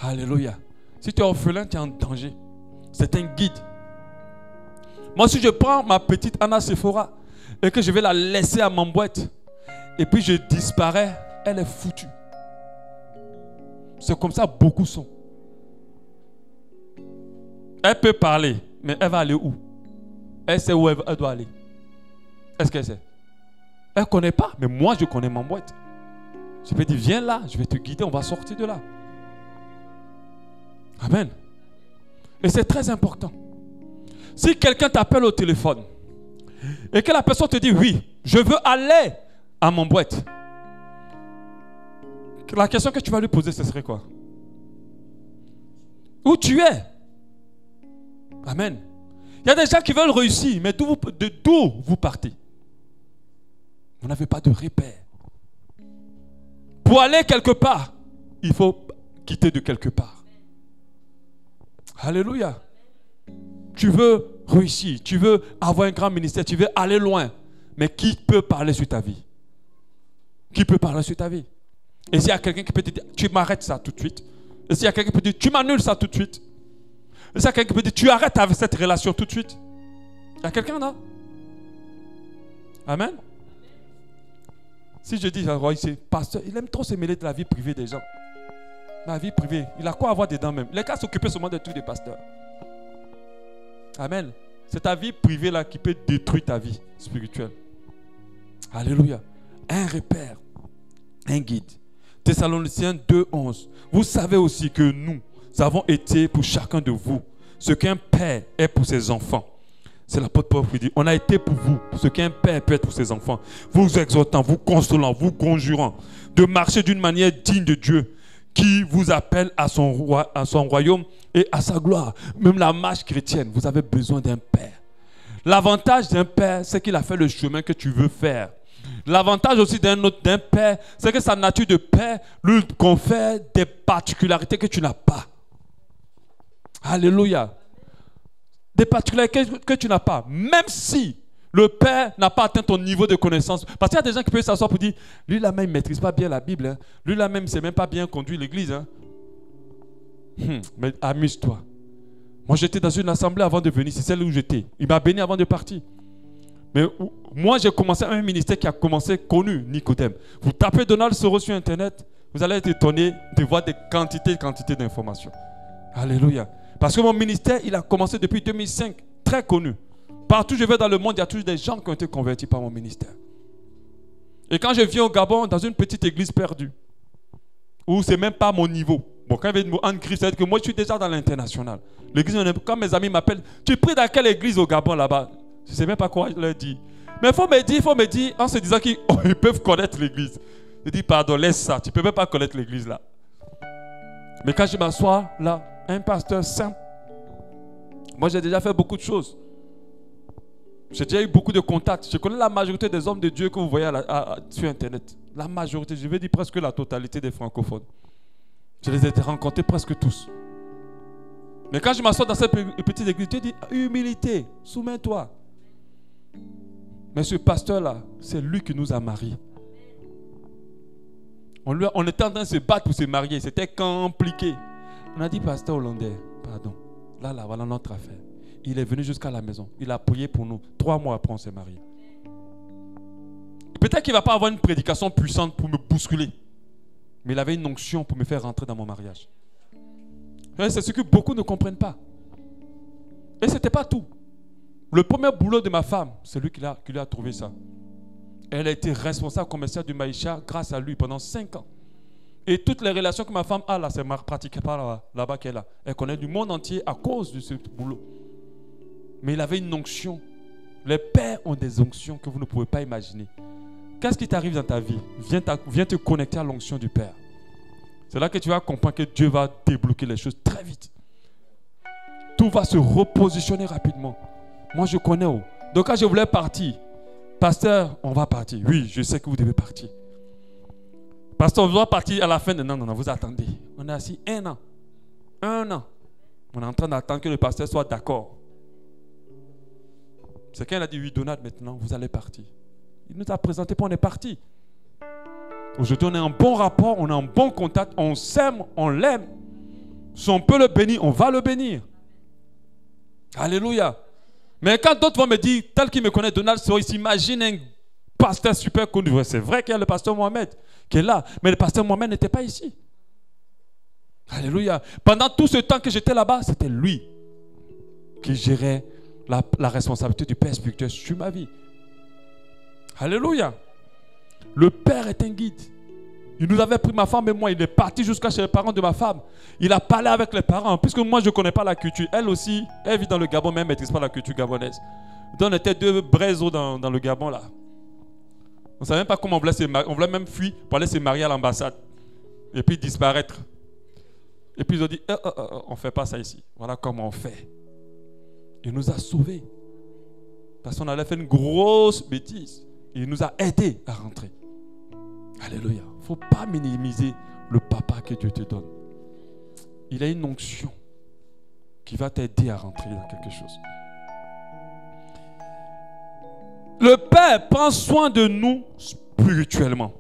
Speaker 2: Alléluia. Si tu es orphelin, tu es en danger. C'est un guide. Moi, si je prends ma petite Anna Sephora et que je vais la laisser à mon boîte et puis je disparais, elle est foutue. C'est comme ça, beaucoup sont. Elle peut parler, mais elle va aller où? Elle sait où elle doit aller. Est-ce qu'elle sait? Elle ne connaît pas, mais moi je connais mon boîte. Je peux dire, viens là, je vais te guider, on va sortir de là. Amen. Et c'est très important. Si quelqu'un t'appelle au téléphone et que la personne te dit oui, je veux aller à mon boîte, la question que tu vas lui poser, ce serait quoi? Où tu es? Amen. Il y a des gens qui veulent réussir, mais d'où vous partez? Vous n'avez pas de repère. Pour aller quelque part, il faut quitter de quelque part. Alléluia. Tu veux réussir, tu veux avoir un grand ministère, tu veux aller loin. Mais qui peut parler sur ta vie? Qui peut parler sur ta vie? Et s'il y a quelqu'un qui peut te dire, tu m'arrêtes ça tout de suite. Et s'il y a quelqu'un qui peut te dire, tu m'annules ça tout de suite. Et s'il y a quelqu'un qui peut te dire, tu arrêtes avec cette relation tout de suite. Il y a quelqu'un là? Amen. Si je dis, c'est pasteur, il aime trop se mêler de la vie privée des gens. La vie privée, il a quoi à avoir dedans même? Les gars s'occuper seulement de tous les pasteurs. Amen. C'est ta vie privée là qui peut détruire ta vie spirituelle. Alléluia. Un repère, un guide. Thessaloniciens 2:11. Vous savez aussi que nous avons été pour chacun de vous ce qu'un père est pour ses enfants. C'est l'apôtre Paul qui dit, on a été pour vous ce qu'un père peut être pour ses enfants. Vous exhortant, vous consolant, vous conjurant de marcher d'une manière digne de Dieu qui vous appelle à son royaume et à sa gloire. Même la marche chrétienne, vous avez besoin d'un père. L'avantage d'un père, c'est qu'il a fait le chemin que tu veux faire. L'avantage aussi d'un père, c'est que sa nature de père lui confère des particularités que tu n'as pas. Alléluia. Des particularités que tu n'as pas. Même si le père n'a pas atteint ton niveau de connaissance. Parce qu'il y a des gens qui peuvent s'asseoir pour dire, lui là même il ne maîtrise pas bien la Bible. Hein. Lui là même il ne sait même pas bien conduire l'église. Hein. Mais amuse-toi. Moi j'étais dans une assemblée avant de venir. C'est celle où j'étais. Il m'a béni avant de partir. Mais moi j'ai commencé un ministère qui a commencé connu, Nicodème. Vous tapez Donald Soros sur internet, vous allez être étonné de voir des quantités d'informations. Alléluia. Parce que mon ministère, il a commencé depuis 2005, très connu. Partout où je vais dans le monde, il y a toujours des gens qui ont été convertis par mon ministère. Et quand je viens au Gabon, dans une petite église perdue, où ce n'est même pas mon niveau. Bon, quand il y avait en Christ, c'est-à-dire que moi, je suis déjà dans l'international. L'église, quand mes amis m'appellent, tu pries dans quelle église au Gabon là-bas? Je ne sais même pas quoi je leur dis. Mais il faut me dire, en se disant qu'ils peuvent connaître l'église. Je dis, pardon, laisse ça, tu ne peux même pas connaître l'église là. Mais quand je m'assois là, un pasteur simple, moi j'ai déjà fait beaucoup de choses. J'ai déjà eu beaucoup de contacts. Je connais la majorité des hommes de Dieu que vous voyez sur internet. La majorité, je vais dire presque la totalité des francophones. Je les ai rencontrés presque tous. Mais quand je m'assois dans cette petite église, Dieu dit, humilité, soumets-toi. Mais ce pasteur-là, c'est lui qui nous a mariés. On était en train de se battre pour se marier. C'était compliqué. On a dit, pasteur hollandais, pardon. Là, voilà notre affaire. Il est venu jusqu'à la maison. Il a prié pour nous. 3 mois après, on s'est mariés. Peut-être qu'il ne va pas avoir une prédication puissante pour me bousculer. Mais il avait une onction pour me faire rentrer dans mon mariage. C'est ce que beaucoup ne comprennent pas. Et ce n'était pas tout. Le premier boulot de ma femme, c'est lui qui lui a trouvé ça. Elle a été responsable commerciale du Maïcha grâce à lui pendant 5 ans. Et toutes les relations que ma femme a là, c'est pratiquée par là-bas qu'elle a. Elle connaît du monde entier à cause de ce boulot. Mais il avait une onction. Les pères ont des onctions que vous ne pouvez pas imaginer. Qu'est-ce qui t'arrive dans ta vie? Viens te connecter à l'onction du Père. C'est là que tu vas comprendre que Dieu va débloquer les choses très vite. Tout va se repositionner rapidement. Moi, je connais où. Donc, quand je voulais partir, pasteur, on va partir. Oui, je sais que vous devez partir. Pasteur, on doit partir à la fin de... Non, vous attendez. On est assis 1 an. 1 an. On est en train d'attendre que le pasteur soit d'accord. C'est quand il a dit, oui, Donald, maintenant, vous allez partir. Il nous a présenté, puis on est parti. Aujourd'hui, on a un bon rapport, on a un bon contact, on s'aime, on l'aime. Si on peut le bénir, on va le bénir. Alléluia. Mais quand d'autres vont me dire, tel qu'il me connaît, Donald, il s'imagine un pasteur super connu. C'est vrai qu'il y a le pasteur Mohamed qui est là, mais le pasteur Mohamed n'était pas ici. Alléluia. Pendant tout ce temps que j'étais là-bas, c'était lui qui gérait la responsabilité du Père spirituel sur ma vie. Alléluia. Le Père est un guide. Il nous avait pris, ma femme et moi, il est parti jusqu'à chez les parents de ma femme. Il a parlé avec les parents, puisque moi je ne connais pas la culture. Elle aussi, elle vit dans le Gabon, mais elle ne maîtrise pas la culture gabonaise. Donc on était deux braiseaux dans le Gabon là. On ne savait même pas comment on voulait se marier. On voulait même fuir pour aller se marier à l'ambassade. Et puis disparaître. Et puis ils ont dit, on ne fait pas ça ici. Voilà comment on fait. Il nous a sauvés. Parce qu'on allait faire une grosse bêtise. Il nous a aidés à rentrer. Alléluia. Il ne faut pas minimiser le papa que Dieu te donne. Il a une onction qui va t'aider à rentrer dans quelque chose. Le Père prend soin de nous spirituellement.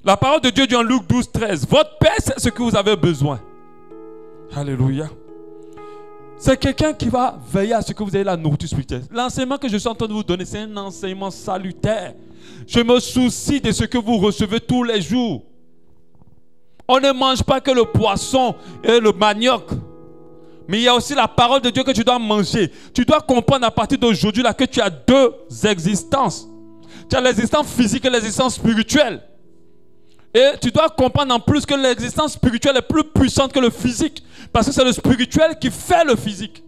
Speaker 2: La parole de Dieu dit en Luc 12, 13, votre Père sait ce que vous avez besoin. Alléluia. C'est quelqu'un qui va veiller à ce que vous ayez la nourriture spirituelle. L'enseignement que je suis en train de vous donner, c'est un enseignement salutaire. Je me soucie de ce que vous recevez tous les jours. On ne mange pas que le poisson et le manioc. Mais il y a aussi la parole de Dieu que tu dois manger. Tu dois comprendre à partir d'aujourd'hui là que tu as deux existences. Tu as l'existence physique et l'existence spirituelle. Et tu dois comprendre en plus que l'existence spirituelle est plus puissante que le physique. Parce que c'est le spirituel qui fait le physique.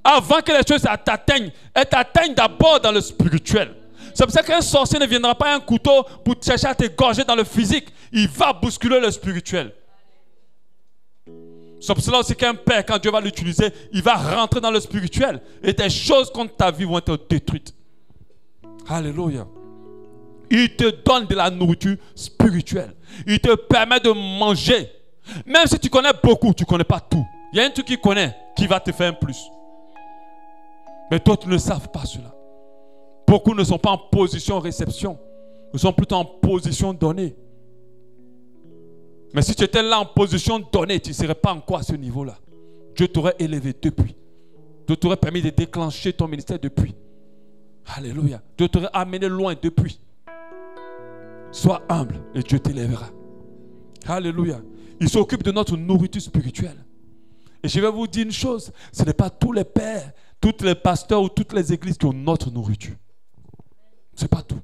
Speaker 2: Avant que les choses t'atteignent, elles t'atteignent d'abord dans le spirituel. C'est pour ça qu'un sorcier ne viendra pas un couteau pour chercher à t'égorger dans le physique. Il va bousculer le spirituel. C'est pour cela aussi qu'un père, quand Dieu va l'utiliser, il va rentrer dans le spirituel. Et des choses contre ta vie vont être détruites. Alléluia. Il te donne de la nourriture spirituelle. Il te permet de manger. Même si tu connais beaucoup, tu ne connais pas tout. Il y a un truc qu'il connaît qui va te faire un plus. Mais d'autres ne savent pas cela. Beaucoup ne sont pas en position réception. Ils sont plutôt en position donnée. Mais si tu étais là en position donnée, tu ne serais pas encore à ce niveau-là. Dieu t'aurait élevé depuis. Dieu t'aurait permis de déclencher ton ministère depuis. Alléluia. Dieu t'aurait amené loin depuis. Sois humble et Dieu t'élèvera. Alléluia. Il s'occupe de notre nourriture spirituelle. Et je vais vous dire une chose. Ce n'est pas tous les pères, tous les pasteurs ou toutes les églises qui ont notre nourriture. Ce n'est pas tout.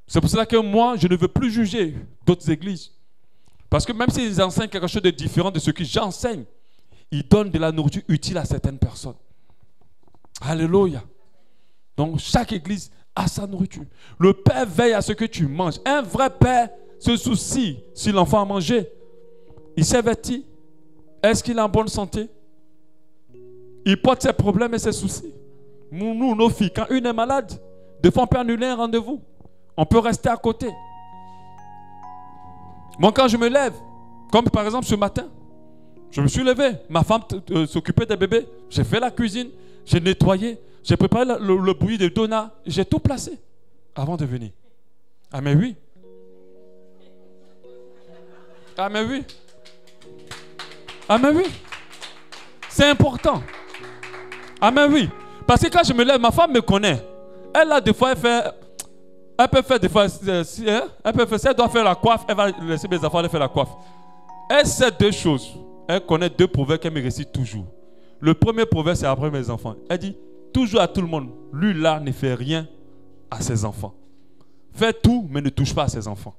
Speaker 2: C'est pour cela que moi, je ne veux plus juger d'autres églises. Parce que même s'ils enseignent quelque chose de différent de ce que j'enseigne, ils donnent de la nourriture utile à certaines personnes. Alléluia. Donc chaque église a sa nourriture. Le père veille à ce que tu manges. Un vrai père se soucie si l'enfant a mangé. Il s'est vêtu. Est-ce qu'il est en bonne santé? Il porte ses problèmes et ses soucis. Nous, nos filles, quand une est malade, des fois on peut annuler un rendez-vous. On peut rester à côté. Moi, quand je me lève, comme par exemple ce matin, je me suis levé. Ma femme s'occupait des bébés. J'ai fait la cuisine. J'ai nettoyé. J'ai préparé le bouilli de donuts. J'ai tout placé avant de venir. Ah mais oui. Ah mais oui. Ah mais oui. C'est important. Ah mais oui. Parce que quand je me lève, ma femme me connaît. Elle a des fois, elle peut faire des fois, elle peut faire, si elle doit faire la coiffe, elle va laisser mes enfants aller faire la coiffe. Elle sait deux choses. Elle connaît deux proverbes qu'elle me récite toujours. Le premier proverbe, c'est après mes enfants. Elle dit toujours à tout le monde, lui là ne fait rien à ses enfants. Fais tout, mais ne touche pas à ses enfants.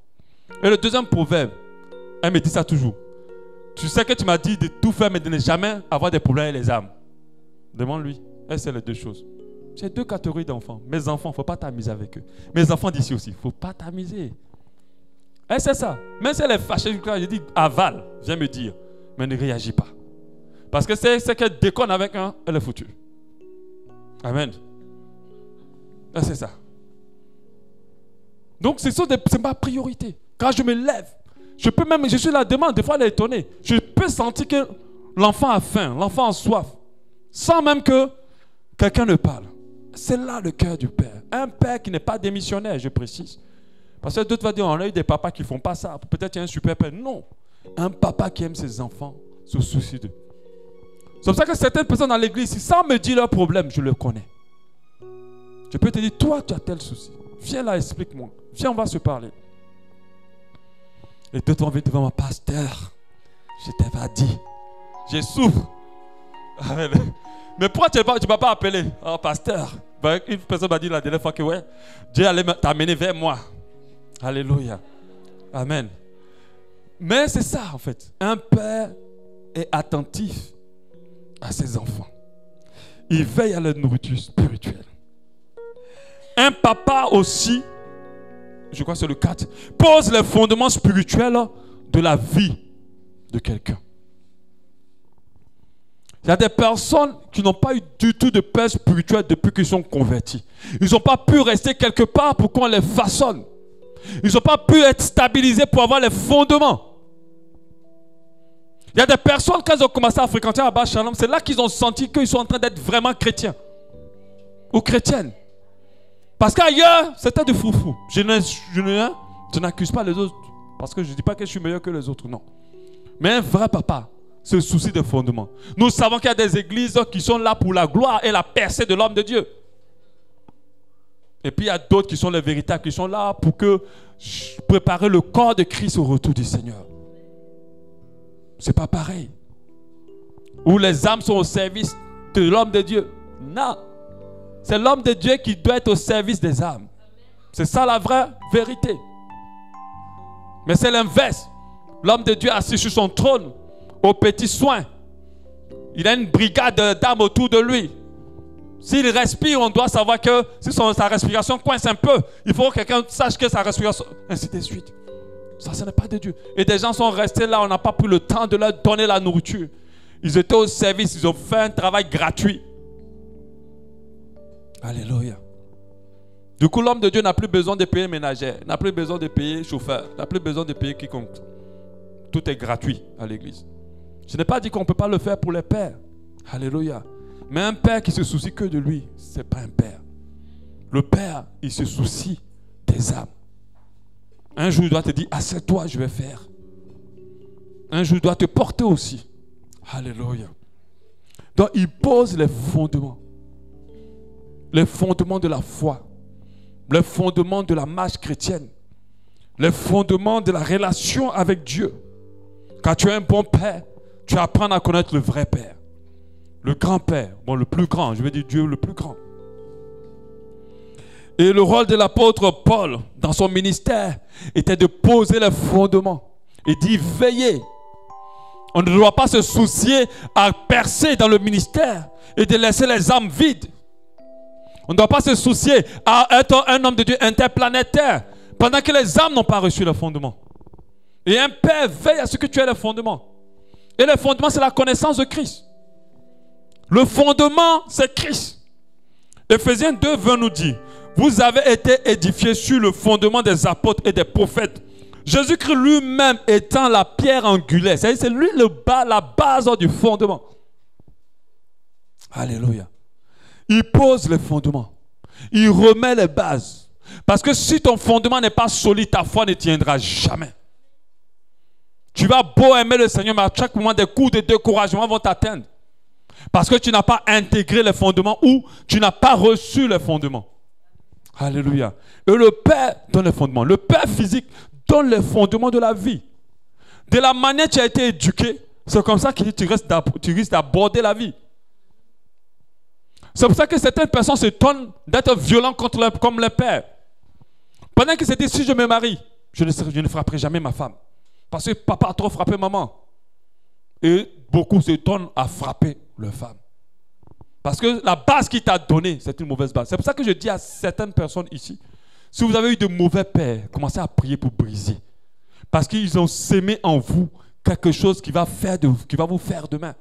Speaker 2: Et le deuxième proverbe, elle me dit ça toujours. Tu sais que tu m'as dit de tout faire, mais de ne jamais avoir des problèmes avec les âmes. Demande-lui. Elle sait les deux choses. J'ai deux catégories d'enfants. Mes enfants, il ne faut pas t'amuser avec eux. Mes enfants d'ici aussi, il ne faut pas t'amuser. Elle sait ça. Même si elle est fâchée, je dis avale, viens me dire. Mais ne réagis pas. Parce que c'est qu'elle déconne avec un, elle est foutue. Amen. C'est ça. Donc, c'est ma priorité. Quand je me lève, je suis là demain, des fois elle est étonnée. Je peux sentir que l'enfant a faim, l'enfant a soif, sans même que quelqu'un ne parle. C'est là le cœur du père. Un père qui n'est pas démissionnaire, je précise. Parce que d'autres vont dire, on a eu des papas qui ne font pas ça. Peut-être il y a un super père. Non. Un papa qui aime ses enfants se soucie d'eux. C'est pour ça que certaines personnes dans l'église, sans me dire leurs problèmes, je le connais. Je peux te dire, toi, tu as tel souci. Viens là, explique-moi. Viens, on va se parler. Et d'autres vont venir devant moi, pasteur. Je t'ai pas dit. Je souffre. Mais pourquoi tu ne m'as pas appelé? Oh, pasteur. Ben, une personne m'a dit la dernière fois que ouais, Dieu allait t'amener vers moi. Alléluia. Amen. Mais c'est ça en fait. Un père est attentif à ses enfants. Il veille à leur nourriture spirituelle. Un papa aussi, je crois que c'est le 4, pose les fondements spirituels de la vie de quelqu'un. Il y a des personnes qui n'ont pas eu du tout de paix spirituelle depuis qu'ils sont convertis. Ils n'ont pas pu rester quelque part pour qu'on les façonne. Ils n'ont pas pu être stabilisés pour avoir les fondements. Il y a des personnes, quand ils ont commencé à fréquenter Abba Shalom, c'est là qu'ils ont senti qu'ils sont en train d'être vraiment chrétiens. Ou chrétiennes. Parce qu'ailleurs, c'était du foufou. Je n'accuse pas les autres. Parce que je ne dis pas que je suis meilleur que les autres, non. Mais un vrai papa se soucie des fondements. Nous savons qu'il y a des églises qui sont là pour la gloire et la percée de l'homme de Dieu. Et puis il y a d'autres qui sont les véritables, qui sont là pour préparer le corps de Christ au retour du Seigneur. C'est pas pareil. Où les âmes sont au service de l'homme de Dieu. Non. C'est l'homme de Dieu qui doit être au service des âmes. C'est ça la vraie vérité. Mais c'est l'inverse. L'homme de Dieu assis sur son trône, aux petits soins. Il a une brigade d'âmes autour de lui. S'il respire, on doit savoir que si sa respiration coince un peu, il faut que quelqu'un sache que sa respiration... Ainsi de suite. Ça, ce n'est pas de Dieu. Et des gens sont restés là, on n'a pas pris le temps de leur donner la nourriture. Ils étaient au service, ils ont fait un travail gratuit. Alléluia. Du coup, l'homme de Dieu n'a plus besoin de payer ménagère, n'a plus besoin de payer chauffeur, n'a plus besoin de payer quiconque. Tout est gratuit à l'église. Je n'ai pas dit qu'on ne peut pas le faire pour les pères. Alléluia. Mais un père qui se soucie que de lui, ce n'est pas un père. Le père, il se soucie des âmes. Un jour, il doit te dire, assieds-toi, je vais faire. Un jour, il doit te porter aussi. Alléluia. Donc, il pose les fondements. Les fondements de la foi. Les fondements de la marche chrétienne. Les fondements de la relation avec Dieu. Quand tu es un bon père, tu apprends à connaître le vrai père. Le grand-père. Bon, le plus grand. Je veux dire Dieu le plus grand. Et le rôle de l'apôtre Paul dans son ministère était de poser les fondements et d'y veiller. On ne doit pas se soucier à percer dans le ministère et de laisser les âmes vides. On ne doit pas se soucier à être un homme de Dieu interplanétaire pendant que les âmes n'ont pas reçu le fondement. Et un père veille à ce que tu aies le fondement. Et le fondement, c'est la connaissance de Christ. Le fondement, c'est Christ. Éphésiens 2, 20 nous dit, vous avez été édifiés sur le fondement des apôtres et des prophètes. Jésus-Christ lui-même étant la pierre angulaire. C'est lui la base du fondement. Alléluia. Il pose les fondements. Il remet les bases. Parce que si ton fondement n'est pas solide, ta foi ne tiendra jamais. Tu vas beau aimer le Seigneur, mais à chaque moment, des coups de découragement vont t'atteindre. Parce que tu n'as pas intégré les fondements ou tu n'as pas reçu les fondements. Alléluia. Et le Père donne les fondements. Le Père physique donne les fondements de la vie. De la manière dont tu as été éduqué, c'est comme ça que tu risques d'aborder la vie. C'est pour ça que certaines personnes s'étonnent d'être violents comme le père. Pendant que c'était si je me marie, je ne frapperai jamais ma femme. Parce que papa a trop frappé maman. Et beaucoup s'étonnent à frapper leur femme. Parce que la base qu'il t'a donnée, c'est une mauvaise base. C'est pour ça que je dis à certaines personnes ici, si vous avez eu de mauvais pères, commencez à prier pour briser. Parce qu'ils ont sémé en vous quelque chose qui va vous faire demain.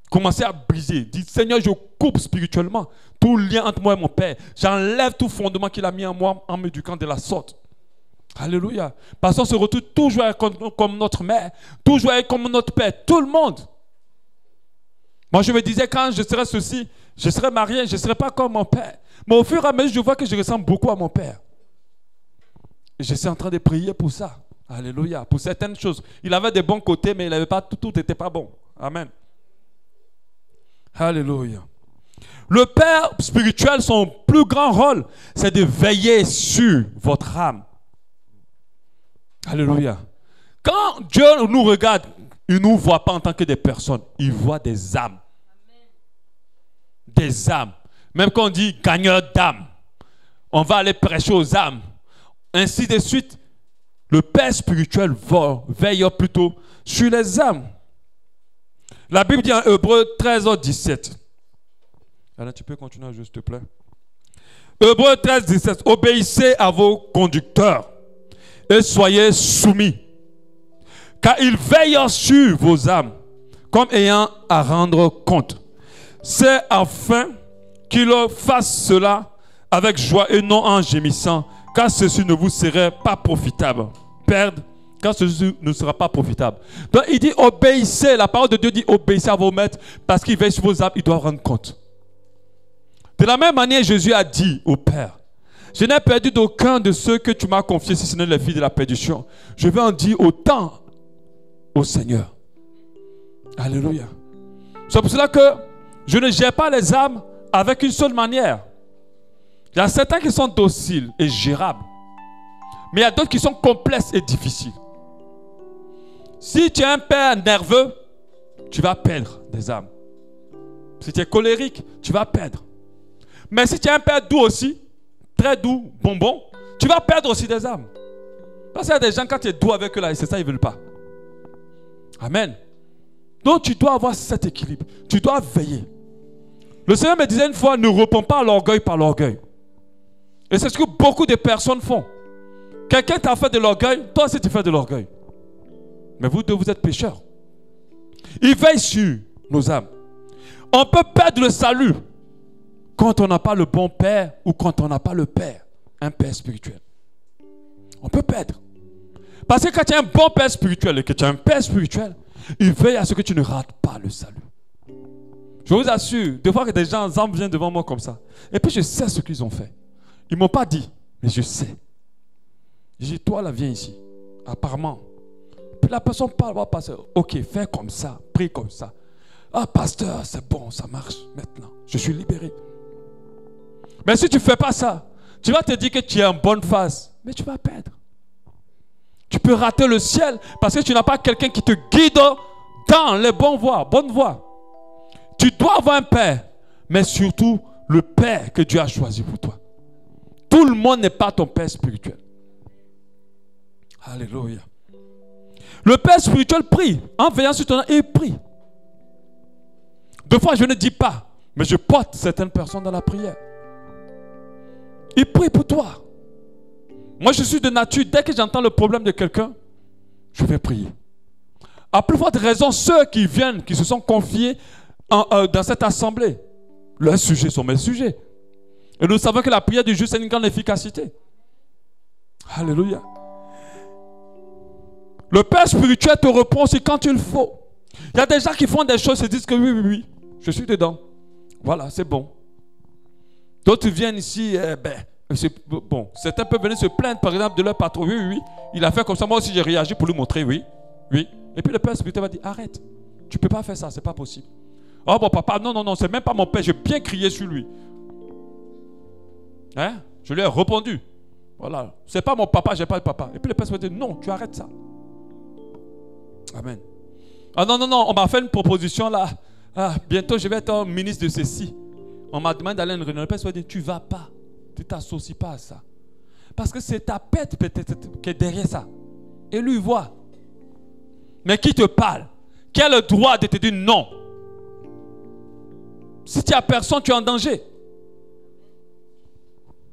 Speaker 2: Commencez à briser. Dites, Seigneur, je coupe spirituellement tout lien entre moi et mon Père. J'enlève tout fondement qu'il a mis en moi en m'éduquant de la sorte. Alléluia. Parce qu'on se retrouve toujours comme notre mère, toujours comme notre père, tout le monde. Moi, je me disais, quand je serai ceci, je serai marié, je ne serai pas comme mon père. Mais au fur et à mesure, je vois que je ressemble beaucoup à mon père. Et je suis en train de prier pour ça. Alléluia. Pour certaines choses. Il avait des bons côtés, mais il n'avait pas tout n'était pas bon. Amen. Alléluia. Le Père spirituel, son plus grand rôle, c'est de veiller sur votre âme. Alléluia. Quand Dieu nous regarde, il ne nous voit pas en tant que des personnes, il voit des âmes. des âmes. Même quand on dit gagneur d'âmes, on va aller prêcher aux âmes. Ainsi de suite, le Père spirituel veille plutôt sur les âmes. La Bible dit en Hébreux 13, 17. Alors tu peux continuer, s'il te plaît. Hébreux 13, 17. Obéissez à vos conducteurs et soyez soumis, car ils veillent sur vos âmes, comme ayant à rendre compte. C'est afin qu'ils fassent cela avec joie et non en gémissant, car ceci ne vous serait pas profitable. Perdre, car ceci ne sera pas profitable. Donc il dit obéissez, la parole de Dieu dit obéissez à vos maîtres, parce qu'ils veillent sur vos âmes, ils doivent rendre compte. De la même manière, Jésus a dit au Père, je n'ai perdu d'aucun de ceux que tu m'as confiés, si ce n'est les filles de la perdition. Je vais en dire autant au Seigneur. Alléluia. C'est pour cela que je ne gère pas les âmes avec une seule manière. Il y a certains qui sont dociles et gérables. Mais il y a d'autres qui sont complexes et difficiles. Si tu es un père nerveux, tu vas perdre des âmes. Si tu es colérique, tu vas perdre. Mais si tu es un père doux aussi, très doux, bonbon, tu vas perdre aussi des âmes. Parce qu'il y a des gens, quand tu es doux avec eux, là, c'est ça, ils ne veulent pas. Amen. Donc tu dois avoir cet équilibre. Tu dois veiller. Le Seigneur me disait une fois, ne réponds pas à l'orgueil par l'orgueil. Et c'est ce que beaucoup de personnes font. Quelqu'un t'a fait de l'orgueil, toi aussi tu fais de l'orgueil. Mais vous deux, vous êtes pécheurs. Il veille sur nos âmes. On peut perdre le salut quand on n'a pas le bon père ou quand on n'a pas le père, un père spirituel. On peut perdre. Parce que quand tu as un bon père spirituel et que tu as un père spirituel, il veille à ce que tu ne rates pas le salut. Je vous assure, des fois que des gens viennent devant moi comme ça. Et puis je sais ce qu'ils ont fait. Ils ne m'ont pas dit, mais je sais. Je dis, toi là, viens ici. Apparemment. Puis la personne parle, va passer. Ok, fais comme ça, prie comme ça. Ah, pasteur, c'est bon, ça marche maintenant. Je suis libéré. Mais si tu ne fais pas ça, tu vas te dire que tu es en bonne phase, mais tu vas perdre. Tu peux rater le ciel parce que tu n'as pas quelqu'un qui te guide dans les bonnes voies. Tu dois avoir un père, mais surtout le père que Dieu a choisi pour toi. Tout le monde n'est pas ton père spirituel. Alléluia. Le père spirituel prie. En veillant sur ton âme, il prie. Deux fois, je ne dis pas, mais je porte certaines personnes dans la prière. Il prie pour toi. Moi, je suis de nature, dès que j'entends le problème de quelqu'un, je vais prier. À plus forte raison, ceux qui viennent, qui se sont confiés dans cette assemblée, leurs sujets sont mes sujets. Et nous savons que la prière du juste a une grande efficacité. Alléluia. Le Père spirituel te répond aussi quand il faut. Il y a des gens qui font des choses et se disent que oui, je suis dedans. Voilà, c'est bon. D'autres viennent ici, bon, certains peuvent venir se plaindre par exemple de leur patron. Oui, il a fait comme ça, moi aussi j'ai réagi pour lui montrer, oui. Et puis le Père spirituel va dire, arrête, tu ne peux pas faire ça, c'est pas possible. Oh bon papa, non, c'est même pas mon père, j'ai bien crié sur lui. Hein? Je lui ai répondu. Voilà, c'est pas mon papa, j'ai pas de papa. Et puis le Père spirituel dit, non, tu arrêtes ça. Amen. Ah non, on m'a fait une proposition là. Ah, bientôt je vais être ministre de ceci. On m'a demandé d'aller à une réunion. Le Père spirituel dit, tu vas pas. Tu ne t'associes pas à ça. Parce que c'est ta pète peut-être qui est derrière ça. Et lui voit. Mais qui te parle? Qui a le droit de te dire non? Si tu n'as personne, tu es en danger.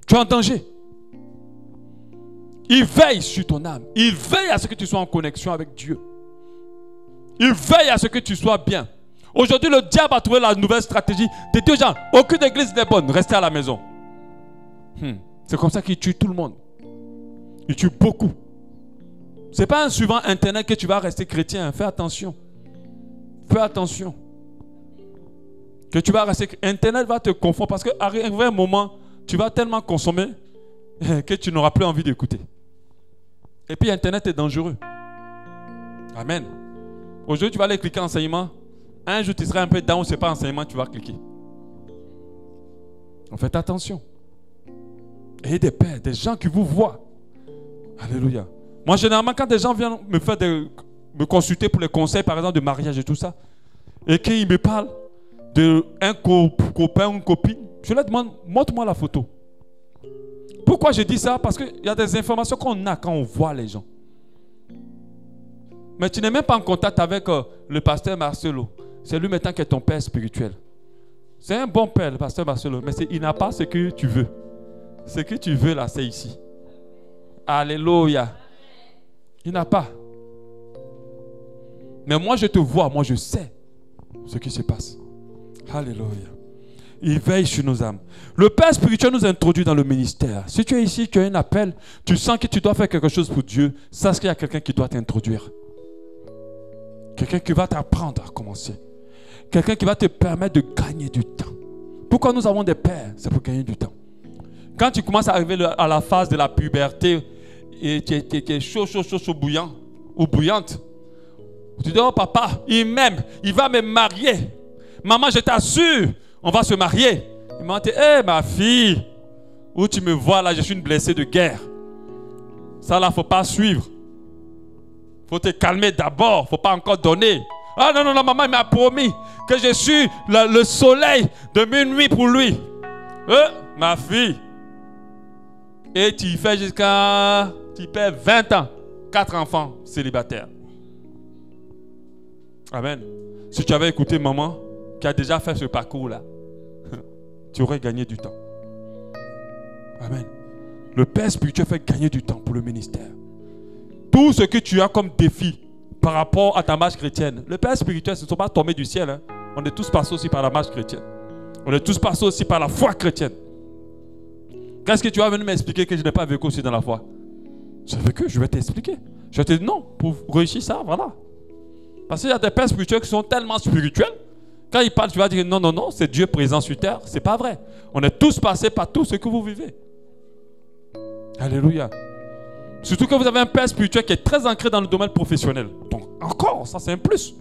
Speaker 2: Tu es en danger. Il veille sur ton âme. Il veille à ce que tu sois en connexion avec Dieu. Il veille à ce que tu sois bien. Aujourd'hui, le diable a trouvé la nouvelle stratégie de dire aux gens, aucune église n'est bonne, restez à la maison. C'est comme ça qu'il tue tout le monde. Il tue beaucoup. Ce n'est pas en suivant Internet que tu vas rester chrétien. Fais attention. Fais attention. Que tu vas rester... Internet va te confondre parce qu'à un moment, tu vas tellement consommer que tu n'auras plus envie d'écouter. Et puis Internet est dangereux. Amen. Aujourd'hui, tu vas aller cliquer enseignement. Un jour, tu seras un peu down, ce n'est pas enseignement, tu vas cliquer. Donc faites attention. Et des pères, des gens qui vous voient. Alléluia. Moi, généralement, quand des gens viennent me consulter pour les conseils, par exemple, de mariage et tout ça, et qu'ils me parlent d'un couple copain ou une copine, je leur demande, montre-moi la photo. Pourquoi je dis ça? Parce qu'il y a des informations qu'on a quand on voit les gens. Mais tu n'es même pas en contact avec le pasteur Marcelo. C'est lui maintenant qui est ton père spirituel. C'est un bon père, le pasteur Marcelo, mais il n'a pas ce que tu veux. Ce que tu veux là, c'est ici. Alléluia. Il n'a pas. Mais moi, je te vois, moi, je sais ce qui se passe. Alléluia. Il veille sur nos âmes. Le Père spirituel nous introduit dans le ministère. Si tu es ici, tu as un appel, tu sens que tu dois faire quelque chose pour Dieu, sache qu'il y a quelqu'un qui doit t'introduire. Quelqu'un qui va t'apprendre à commencer. Quelqu'un qui va te permettre de gagner du temps. Pourquoi nous avons des pères? C'est pour gagner du temps. Quand tu commences à arriver à la phase de la puberté et tu es chaud, bouillant ou bouillante, tu dis, oh papa, il m'aime, il va me marier. Maman, je t'assure, on va se marier. Il m'a dit, hé ma fille, où tu me vois là, je suis une blessée de guerre. Ça là, il ne faut pas suivre. Il faut te calmer d'abord, il ne faut pas encore donner. Ah non, maman, il m'a promis que je suis le soleil de minuit pour lui. Ma fille. Et tu fais jusqu'à... Tu perds 20 ans. 4 enfants célibataires. Amen. Si tu avais écouté maman, qui a déjà fait ce parcours-là, tu aurais gagné du temps. Amen. Le Père spirituel fait gagner du temps pour le ministère. Tout ce que tu as comme défi par rapport à ta marche chrétienne, le Père spirituel, ce ne sont pas tombés du ciel. Hein. On est tous passés aussi par la marche chrétienne. On est tous passés aussi par la foi chrétienne. Qu'est-ce que tu vas venir m'expliquer que je n'ai pas vécu aussi dans la foi? J'ai vécu, je vais t'expliquer. Je vais te dire non, pour réussir ça, voilà. Parce qu'il y a des pères spirituels qui sont tellement spirituels. Quand ils parlent, tu vas dire non, c'est Dieu présent sur terre. C'est pas vrai. On est tous passés par tout ce que vous vivez. Alléluia. Surtout que vous avez un père spirituel qui est très ancré dans le domaine professionnel. Donc, encore, ça c'est un plus.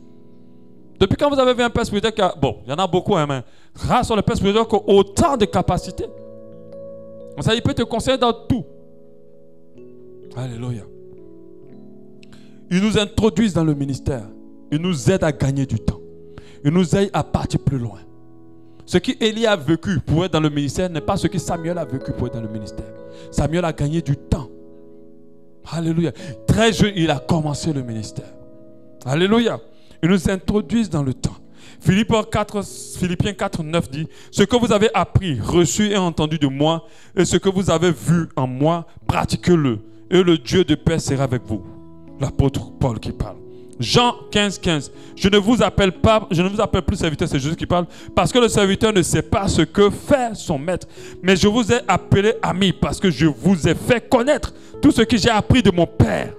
Speaker 2: Depuis quand vous avez vu un père spirituel qui a... Bon, il y en a beaucoup, hein, mais grâce au père spirituel qui a autant de capacités. Ça, il peut te conseiller dans tout. Alléluia. Ils nous introduisent dans le ministère. Ils nous aident à gagner du temps. Ils nous aident à partir plus loin. Ce qu'Élie a vécu pour être dans le ministère n'est pas ce que Samuel a vécu pour être dans le ministère. Samuel a gagné du temps. Alléluia. Très jeune, il a commencé le ministère. Alléluia. Ils nous introduisent dans le temps. Philippiens 4, 9 dit, ce que vous avez appris, reçu et entendu de moi, et ce que vous avez vu en moi, pratiquez-le, et le Dieu de paix sera avec vous. L'apôtre Paul qui parle. Jean 15, 15. Je ne vous appelle plus serviteur, c'est Jésus qui parle, parce que le serviteur ne sait pas ce que fait son maître. Mais je vous ai appelé ami, parce que je vous ai fait connaître tout ce que j'ai appris de mon Père.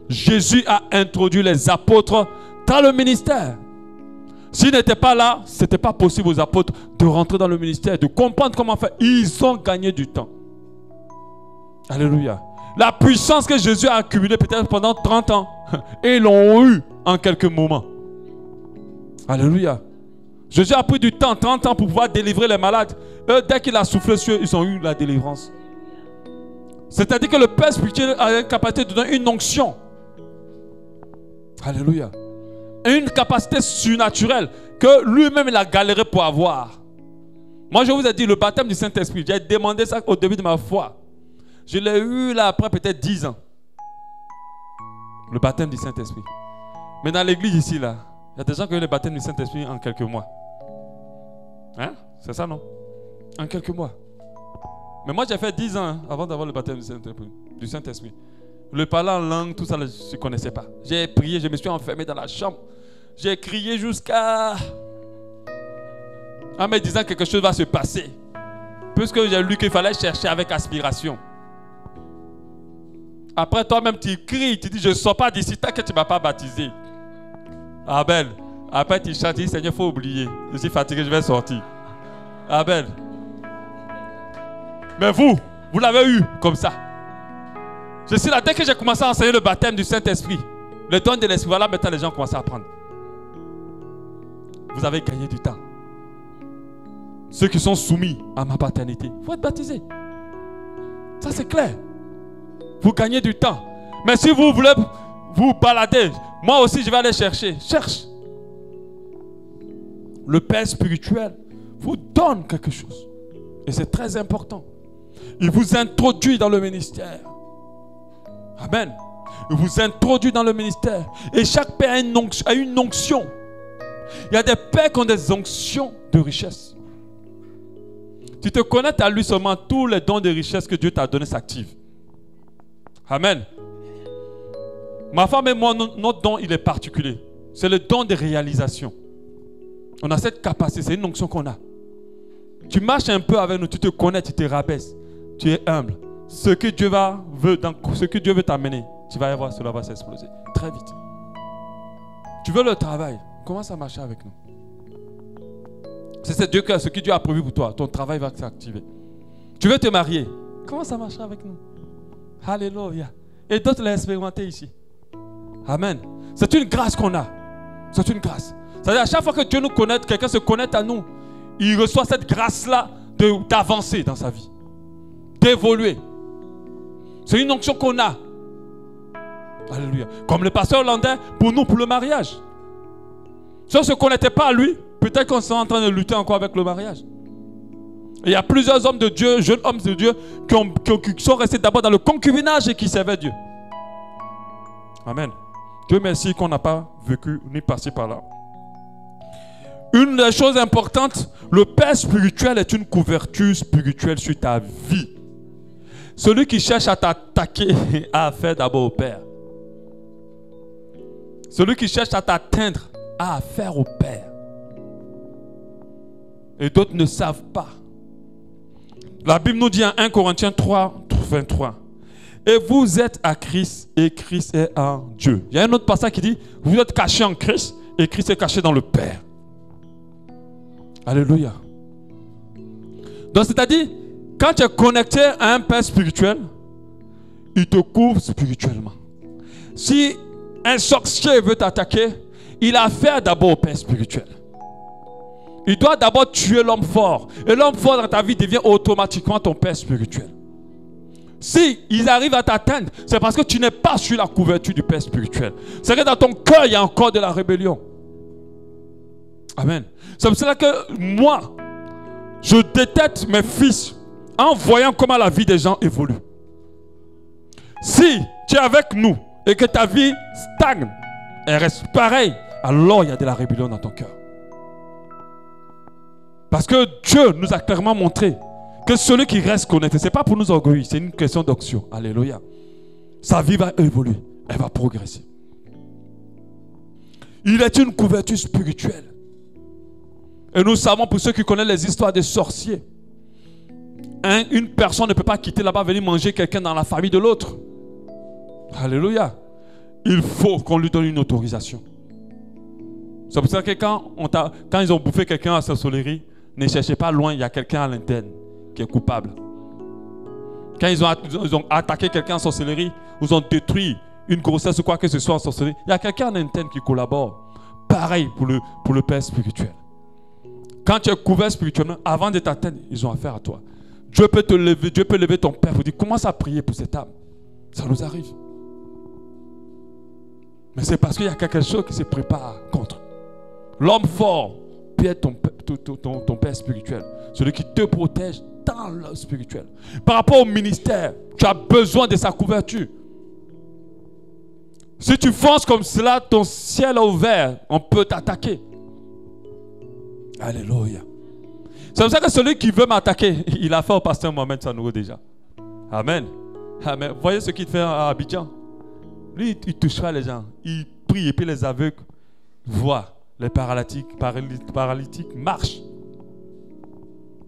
Speaker 2: Jésus a introduit les apôtres dans le ministère. S'ils n'étaient pas là, ce n'était pas possible aux apôtres de rentrer dans le ministère, de comprendre comment faire. Ils ont gagné du temps. Alléluia. La puissance que Jésus a accumulée peut-être pendant 30 ans, et ils l'ont eu en quelques moments. Alléluia. Jésus a pris du temps, 30 ans pour pouvoir délivrer les malades. Eux, dès qu'il a soufflé sur eux, ils ont eu la délivrance. C'est-à-dire que le Père spirituel a la capacité de donner une onction. Alléluia. Une capacité surnaturelle que lui-même il a galéré pour avoir. Moi je vous ai dit le baptême du Saint-Esprit. J'ai demandé ça au début de ma foi. Je l'ai eu là après peut-être 10 ans. Le baptême du Saint-Esprit. Mais dans l'église ici là, il y a des gens qui ont eu le baptême du Saint-Esprit en quelques mois. Hein? C'est ça non? En quelques mois. Mais moi j'ai fait 10 ans avant d'avoir le baptême du Saint-Esprit. Le parler en langue, tout ça, je ne connaissais pas. J'ai prié, je me suis enfermé dans la chambre. J'ai crié jusqu'à... en me disant que quelque chose va se passer. Puisque j'ai lu qu'il fallait chercher avec aspiration. Après, toi-même, tu cries, tu dis, je ne sors pas d'ici tant que tu ne m'as pas baptisé. Amen. Après, tu chantes, tu dis, Seigneur, il faut oublier. Je suis fatigué, je vais sortir. Amen. Mais vous l'avez eu comme ça. Je suis là, dès que j'ai commencé à enseigner le baptême du Saint-Esprit, le don de l'Esprit, voilà, maintenant les gens commencent à apprendre. Vous avez gagné du temps. Ceux qui sont soumis à ma paternité, il faut être baptisé. Ça c'est clair. Vous gagnez du temps. Mais si vous voulez vous balader, moi aussi je vais aller chercher. Cherche. Le Père spirituel vous donne quelque chose. Et c'est très important. Il vous introduit dans le ministère. Amen. Il vous introduit dans le ministère. Et chaque père a une onction. Il y a des pères qui ont des onctions de richesse. Tu te connectes à lui seulement, tous les dons de richesse que Dieu t'a donnés s'activent. Amen. Ma femme et moi, notre don, il est particulier. C'est le don de réalisation. On a cette capacité, c'est une onction qu'on a. Tu marches un peu avec nous, tu te connais, tu te rabaisses. Tu es humble. Ce que Dieu veut t'amener, tu vas y voir, cela va s'exploser. Très vite. Tu veux le travail, commence à marcher avec nous. C'est ce que Dieu a prévu pour toi. Ton travail va s'activer. Tu veux te marier, commence à marcher avec nous. Alléluia. Et d'autres l'ont expérimenté ici. Amen. C'est une grâce qu'on a. C'est une grâce. C'est-à-dire à chaque fois que Dieu nous connaît, quelqu'un se connecte à nous, il reçoit cette grâce-là d'avancer dans sa vie. D'évoluer. C'est une onction qu'on a. Alléluia. Comme le pasteur hollandais, pour nous, pour le mariage. Si on ne se connectait pas à lui, peut-être qu'on serait en train de lutter encore avec le mariage. Et il y a plusieurs hommes de Dieu, jeunes hommes de Dieu, qui sont restés d'abord dans le concubinage et qui servaient Dieu. Amen. Dieu merci qu'on n'a pas vécu ni passé par là. Une des choses importantes, le père spirituel est une couverture spirituelle sur ta vie. Celui qui cherche à t'attaquer a affaire d'abord au Père. Celui qui cherche à t'atteindre a affaire au Père. Et d'autres ne savent pas. La Bible nous dit en 1 Corinthiens 3, 23. Et vous êtes à Christ et Christ est en Dieu. Il y a un autre passage qui dit, vous êtes cachés en Christ et Christ est caché dans le Père. Alléluia. Donc c'est-à-dire, quand tu es connecté à un père spirituel, il te couvre spirituellement. Si un sorcier veut t'attaquer, il a affaire d'abord au père spirituel. Il doit d'abord tuer l'homme fort. Et l'homme fort dans ta vie devient automatiquement ton père spirituel. Si ils arrivent à t'atteindre, c'est parce que tu n'es pas sur la couverture du père spirituel. C'est que dans ton cœur, il y a encore de la rébellion. Amen. C'est pour cela que moi, je déteste mes fils en voyant comment la vie des gens évolue. Si tu es avec nous et que ta vie stagne et reste pareille, alors il y a de la rébellion dans ton cœur. Parce que Dieu nous a clairement montré que celui qui reste connecté, ce n'est pas pour nous orgueillir, c'est une question d'onction. Alléluia. Sa vie va évoluer, elle va progresser. Il est une couverture spirituelle. Et nous savons, pour ceux qui connaissent les histoires des sorciers, une personne ne peut pas quitter là-bas, venir manger quelqu'un dans la famille de l'autre. Alléluia. Il faut qu'on lui donne une autorisation. C'est pour ça que quand ils ont bouffé quelqu'un à sorcellerie, ne cherchez pas loin, il y a quelqu'un à l'interne qui est coupable. Quand ils ont attaqué quelqu'un en sorcellerie, ils ont détruit une grossesse ou quoi que ce soit en sorcellerie, il y a quelqu'un en interne qui collabore. Pareil pour le père spirituel. Quand tu es couvert spirituellement, avant de t'atteindre, ils ont affaire à toi. Dieu peut te lever, Dieu peut lever ton père pour dire, commence à prier pour cette âme. Ça nous arrive. Mais c'est parce qu'il y a quelque chose qui se prépare contre. L'homme fort peut être ton père spirituel. Celui qui te protège dans le spirituel. Par rapport au ministère, tu as besoin de sa couverture. Si tu fonces comme cela, ton ciel est ouvert, on peut t'attaquer. Alléluia. C'est pour ça que celui qui veut m'attaquer, il a fait au pasteur Mohamed Sanogo déjà. Amen. Amen. Vous voyez ce qu'il fait à Abidjan? Lui, il touchera les gens. Il prie et puis les aveugles voient. Les paralytiques marchent.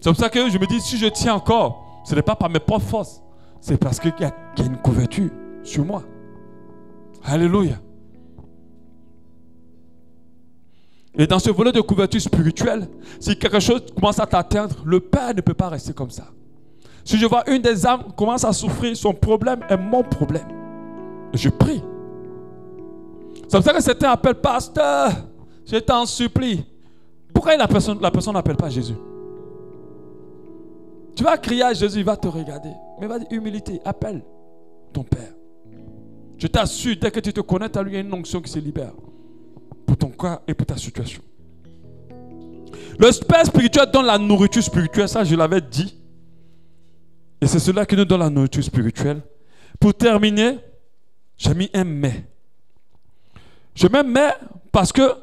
Speaker 2: C'est pour ça que je me dis, si je tiens encore, ce n'est pas par mes propres forces. C'est parce qu'il y a une couverture sur moi. Alléluia. Et dans ce volet de couverture spirituelle, si quelque chose commence à t'atteindre, le Père ne peut pas rester comme ça. Si je vois une des âmes commence à souffrir, son problème est mon problème. Et je prie. C'est pour ça que certains appellent pasteur. Je t'en supplie. Pourquoi la personne n'appelle pas Jésus? Tu vas crier à Jésus, il va te regarder. Mais va dire humilité, appelle ton Père. Je t'assure, dès que tu te connectes à lui, il y a une onction qui se libère. Pour ton corps et pour ta situation. Le Père spirituel donne la nourriture spirituelle, ça je l'avais dit. Et c'est cela qui nous donne la nourriture spirituelle. Pour terminer, j'ai mis un mais. Je mets mais parce que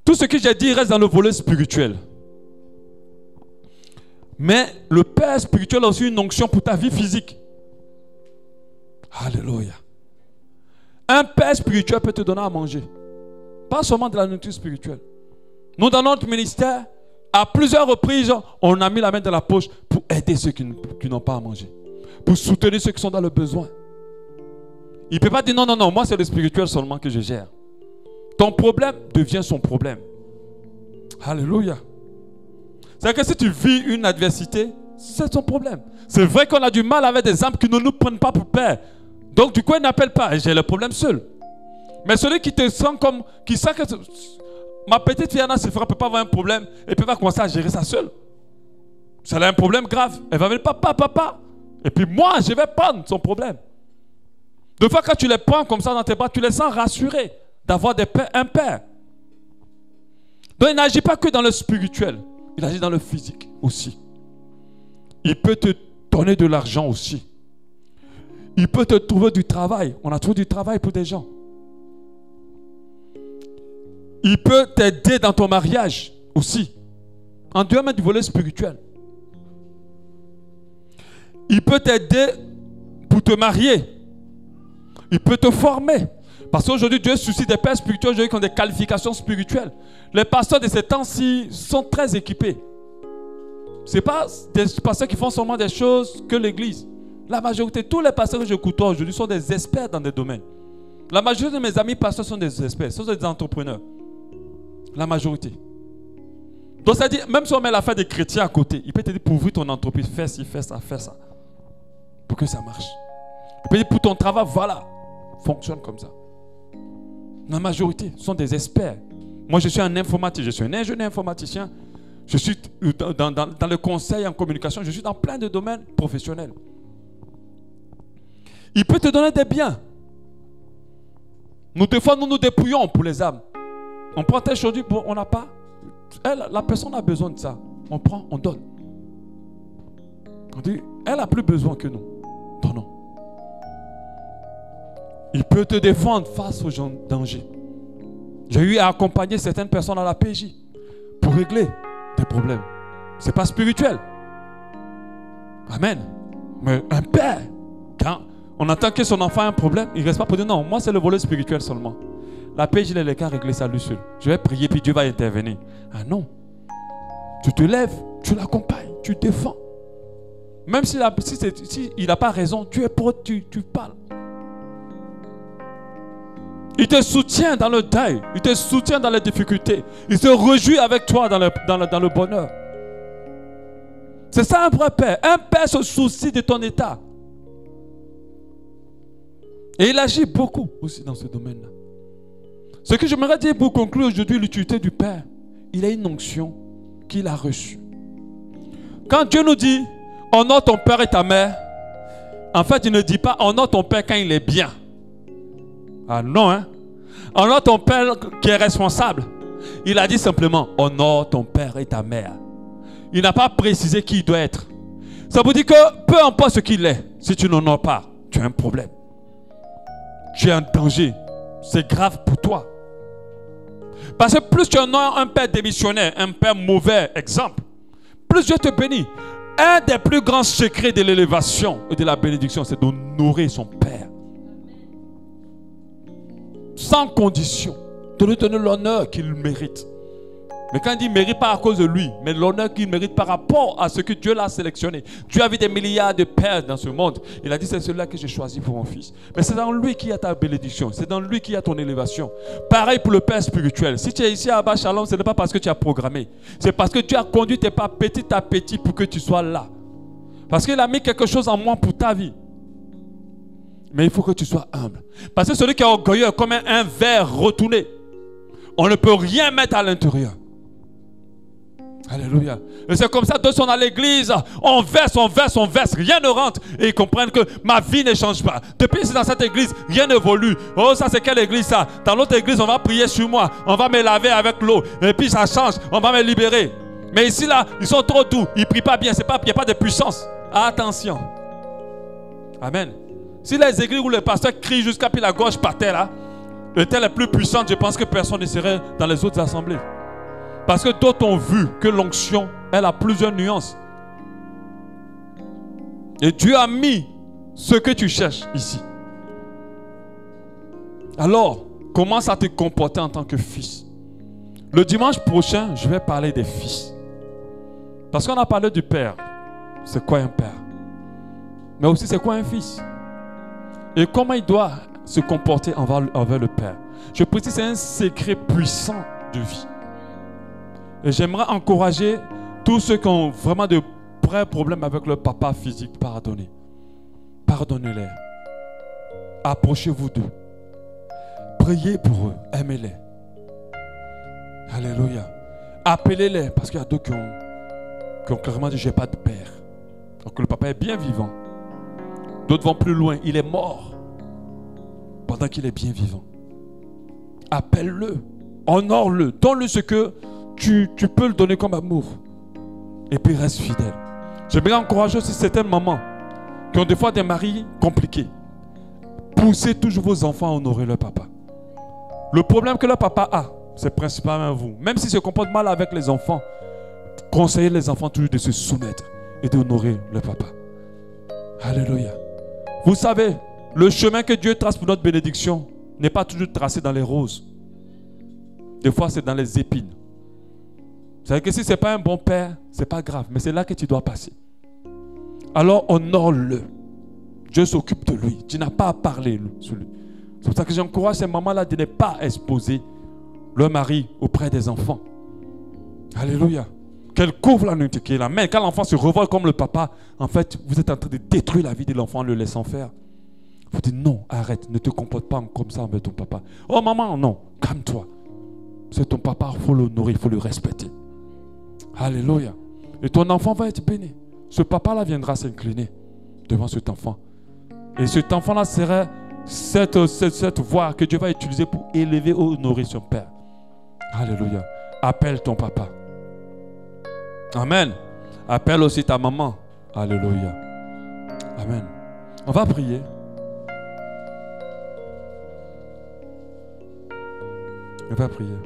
Speaker 2: tout ce que j'ai dit reste dans le volet spirituel. Mais le Père spirituel a aussi une onction pour ta vie physique. Alléluia. Un Père spirituel peut te donner à manger. Pas seulement de la nourriture spirituelle. Nous, dans notre ministère, à plusieurs reprises, on a mis la main dans la poche pour aider ceux qui n'ont pas à manger. Pour soutenir ceux qui sont dans le besoin. Il ne peut pas dire non, non, non, moi c'est le spirituel seulement que je gère. Ton problème devient son problème. Alléluia. C'est que si tu vis une adversité, c'est ton problème. C'est vrai qu'on a du mal avec des âmes qui ne nous prennent pas pour père. Donc du coup, ils n'appellent pas. J'ai le problème seul. Mais celui qui te sent comme, qui sent que ma petite fille Anna Sephora ne peut pas avoir un problème et peut pas commencer à gérer ça seule. Si elle a un problème grave, elle va venir papa, papa. Et puis moi, je vais prendre son problème. Deux fois quand tu les prends comme ça dans tes bras, tu les sens rassurés d'avoir un père. Donc il n'agit pas que dans le spirituel, il agit dans le physique aussi. Il peut te donner de l'argent aussi. Il peut te trouver du travail. On a trouvé du travail pour des gens. Il peut t'aider dans ton mariage aussi. En dehors même du volet spirituel. Il peut t'aider pour te marier. Il peut te former. Parce qu'aujourd'hui, Dieu suscite des pères spirituels qui ont des qualifications spirituelles. Les pasteurs de ces temps-ci sont très équipés. Ce n'est pas des pasteurs qui font seulement des choses que l'église. La majorité, tous les pasteurs que je côtoie aujourd'hui sont des experts dans des domaines. La majorité de mes amis pasteurs sont des experts, sont des entrepreneurs. La majorité. Donc ça dit, même si on met l'affaire des chrétiens à côté, il peut te dire pour ouvrir ton entreprise, fais ci, fais ça, pour que ça marche. Il peut dire pour ton travail, voilà, fonctionne comme ça. La majorité sont des experts. Moi, je suis un informaticien, je suis un ingénieur informaticien. Je suis dans le conseil en communication, je suis dans plein de domaines professionnels. Il peut te donner des biens. Des fois, nous nous dépouillons pour les âmes. On prend tel chose, bon, on n'a pas. La personne a besoin de ça. On prend, on donne. On dit, elle a plus besoin que nous. Donnons. Il peut te défendre face aux gens de danger. J'ai eu à accompagner certaines personnes à la PJ pour régler des problèmes. Ce n'est pas spirituel. Amen. Mais un père, quand on entend que son enfant a un problème, il ne reste pas pour dire non, moi c'est le volet spirituel seulement. La PJ, il est qu'à régler ça lui seul. Je vais prier puis Dieu va intervenir. Ah non. Tu te lèves, tu l'accompagnes, tu défends. Même s'il n'a pas raison, tu es pour, tu parles. Il te soutient dans le deuil. Il te soutient dans les difficultés. Il se réjouit avec toi dans le bonheur. C'est ça un vrai père. Un père se soucie de ton état. Et il agit beaucoup aussi dans ce domaine-là. Ce que j'aimerais dire pour conclure aujourd'hui l'utilité du père, il a une onction qu'il a reçue. Quand Dieu nous dit honore ton père et ta mère, en fait il ne dit pas honore ton père quand il est bien. Ah non, hein. Honore ton père qui est responsable. Il a dit simplement honore ton père et ta mère. Il n'a pas précisé qui il doit être. Ça veut dire que peu importe ce qu'il est, si tu n'honores pas, tu as un problème. Tu es en danger. C'est grave pour toi. Parce que plus tu honores un père démissionnaire, un père mauvais, exemple, plus Dieu te bénit. Un des plus grands secrets de l'élévation et de la bénédiction, c'est d'honorer son père. Sans condition, de lui donner l'honneur qu'il mérite. Mais quand il dit mérite pas à cause de lui, mais l'honneur qu'il mérite par rapport à ce que Dieu l'a sélectionné. Dieu a vu des milliards de pères dans ce monde. Il a dit c'est celui-là que j'ai choisi pour mon fils. Mais c'est dans lui qu'il y a ta bénédiction. C'est dans lui qu'il y a ton élévation. Pareil pour le père spirituel. Si tu es ici à Abba Shalom, ce n'est pas parce que tu as programmé. C'est parce que Dieu a conduit tes pas petit à petit pour que tu sois là. Parce qu'il a mis quelque chose en moi pour ta vie. Mais il faut que tu sois humble. Parce que celui qui est orgueilleux est comme un verre retourné. On ne peut rien mettre à l'intérieur. Alléluia. Et c'est comme ça, deux sont à l'église, on verse, rien ne rentre. Et ils comprennent que ma vie ne change pas. Depuis que c'est dans cette église, rien n'évolue. Oh, ça c'est quelle église ça? Dans l'autre église, on va prier sur moi, on va me laver avec l'eau. Et puis ça change, on va me libérer. Mais ici, là, ils sont trop doux. Ils ne prient pas bien. Il n'y a pas de puissance. Attention. Amen. Si les églises où les pasteurs crient jusqu'à puis la gorge par terre, là, était la plus puissante, je pense que personne ne serait dans les autres assemblées. Parce que d'autres ont vu que l'onction, elle a plusieurs nuances. Et Dieu a mis ce que tu cherches ici. Alors, commence à te comporter en tant que fils. Le dimanche prochain, je vais parler des fils. Parce qu'on a parlé du père. C'est quoi un père? Mais aussi, c'est quoi un fils? Et comment il doit se comporter envers le père. Je précise, c'est un secret puissant de vie. Et j'aimerais encourager tous ceux qui ont vraiment de vrais problèmes avec leur papa physique, pardonnez. Pardonnez-les. Approchez-vous d'eux. Priez pour eux. Aimez-les. Alléluia. Appelez-les parce qu'il y a d'autres qui ont clairement dit, je n'ai pas de père. Donc le papa est bien vivant. D'autres vont plus loin. Il est mort pendant qu'il est bien vivant. Appelle-le. Honore-le. Donne-le ce que tu peux le donner comme amour. Et puis reste fidèle. J'aimerais encourager aussi certaines mamans qui ont des fois des maris compliqués. Poussez toujours vos enfants à honorer leur papa. Le problème que leur papa a, c'est principalement vous. Même s'il se comporte mal avec les enfants, conseillez les enfants toujours de se soumettre et d'honorer leur papa. Alléluia. Vous savez, le chemin que Dieu trace pour notre bénédiction n'est pas toujours tracé dans les roses. Des fois, c'est dans les épines. Vous savez que si ce n'est pas un bon père, ce n'est pas grave, mais c'est là que tu dois passer. Alors, honore-le. Dieu s'occupe de lui. Tu n'as pas à parler sur lui. C'est pour ça que j'encourage ces mamans-là de ne pas exposer leur mari auprès des enfants. Alléluia. Qu'elle couvre la nudité, qu'elle amène. Quand l'enfant se revolt comme le papa, en fait, vous êtes en train de détruire la vie de l'enfant en le laissant faire. Vous dites non, arrête, ne te comporte pas comme ça avec ton papa. Oh maman, non, calme-toi. C'est ton papa, il faut l'honorer, il faut le respecter. Alléluia. Et ton enfant va être béni. Ce papa-là viendra s'incliner devant cet enfant. Et cet enfant-là serait cette voie que Dieu va utiliser pour élever et honorer son père. Alléluia. Appelle ton papa. Amen. Appelle aussi ta maman. Alléluia. Amen. On va prier. On va prier.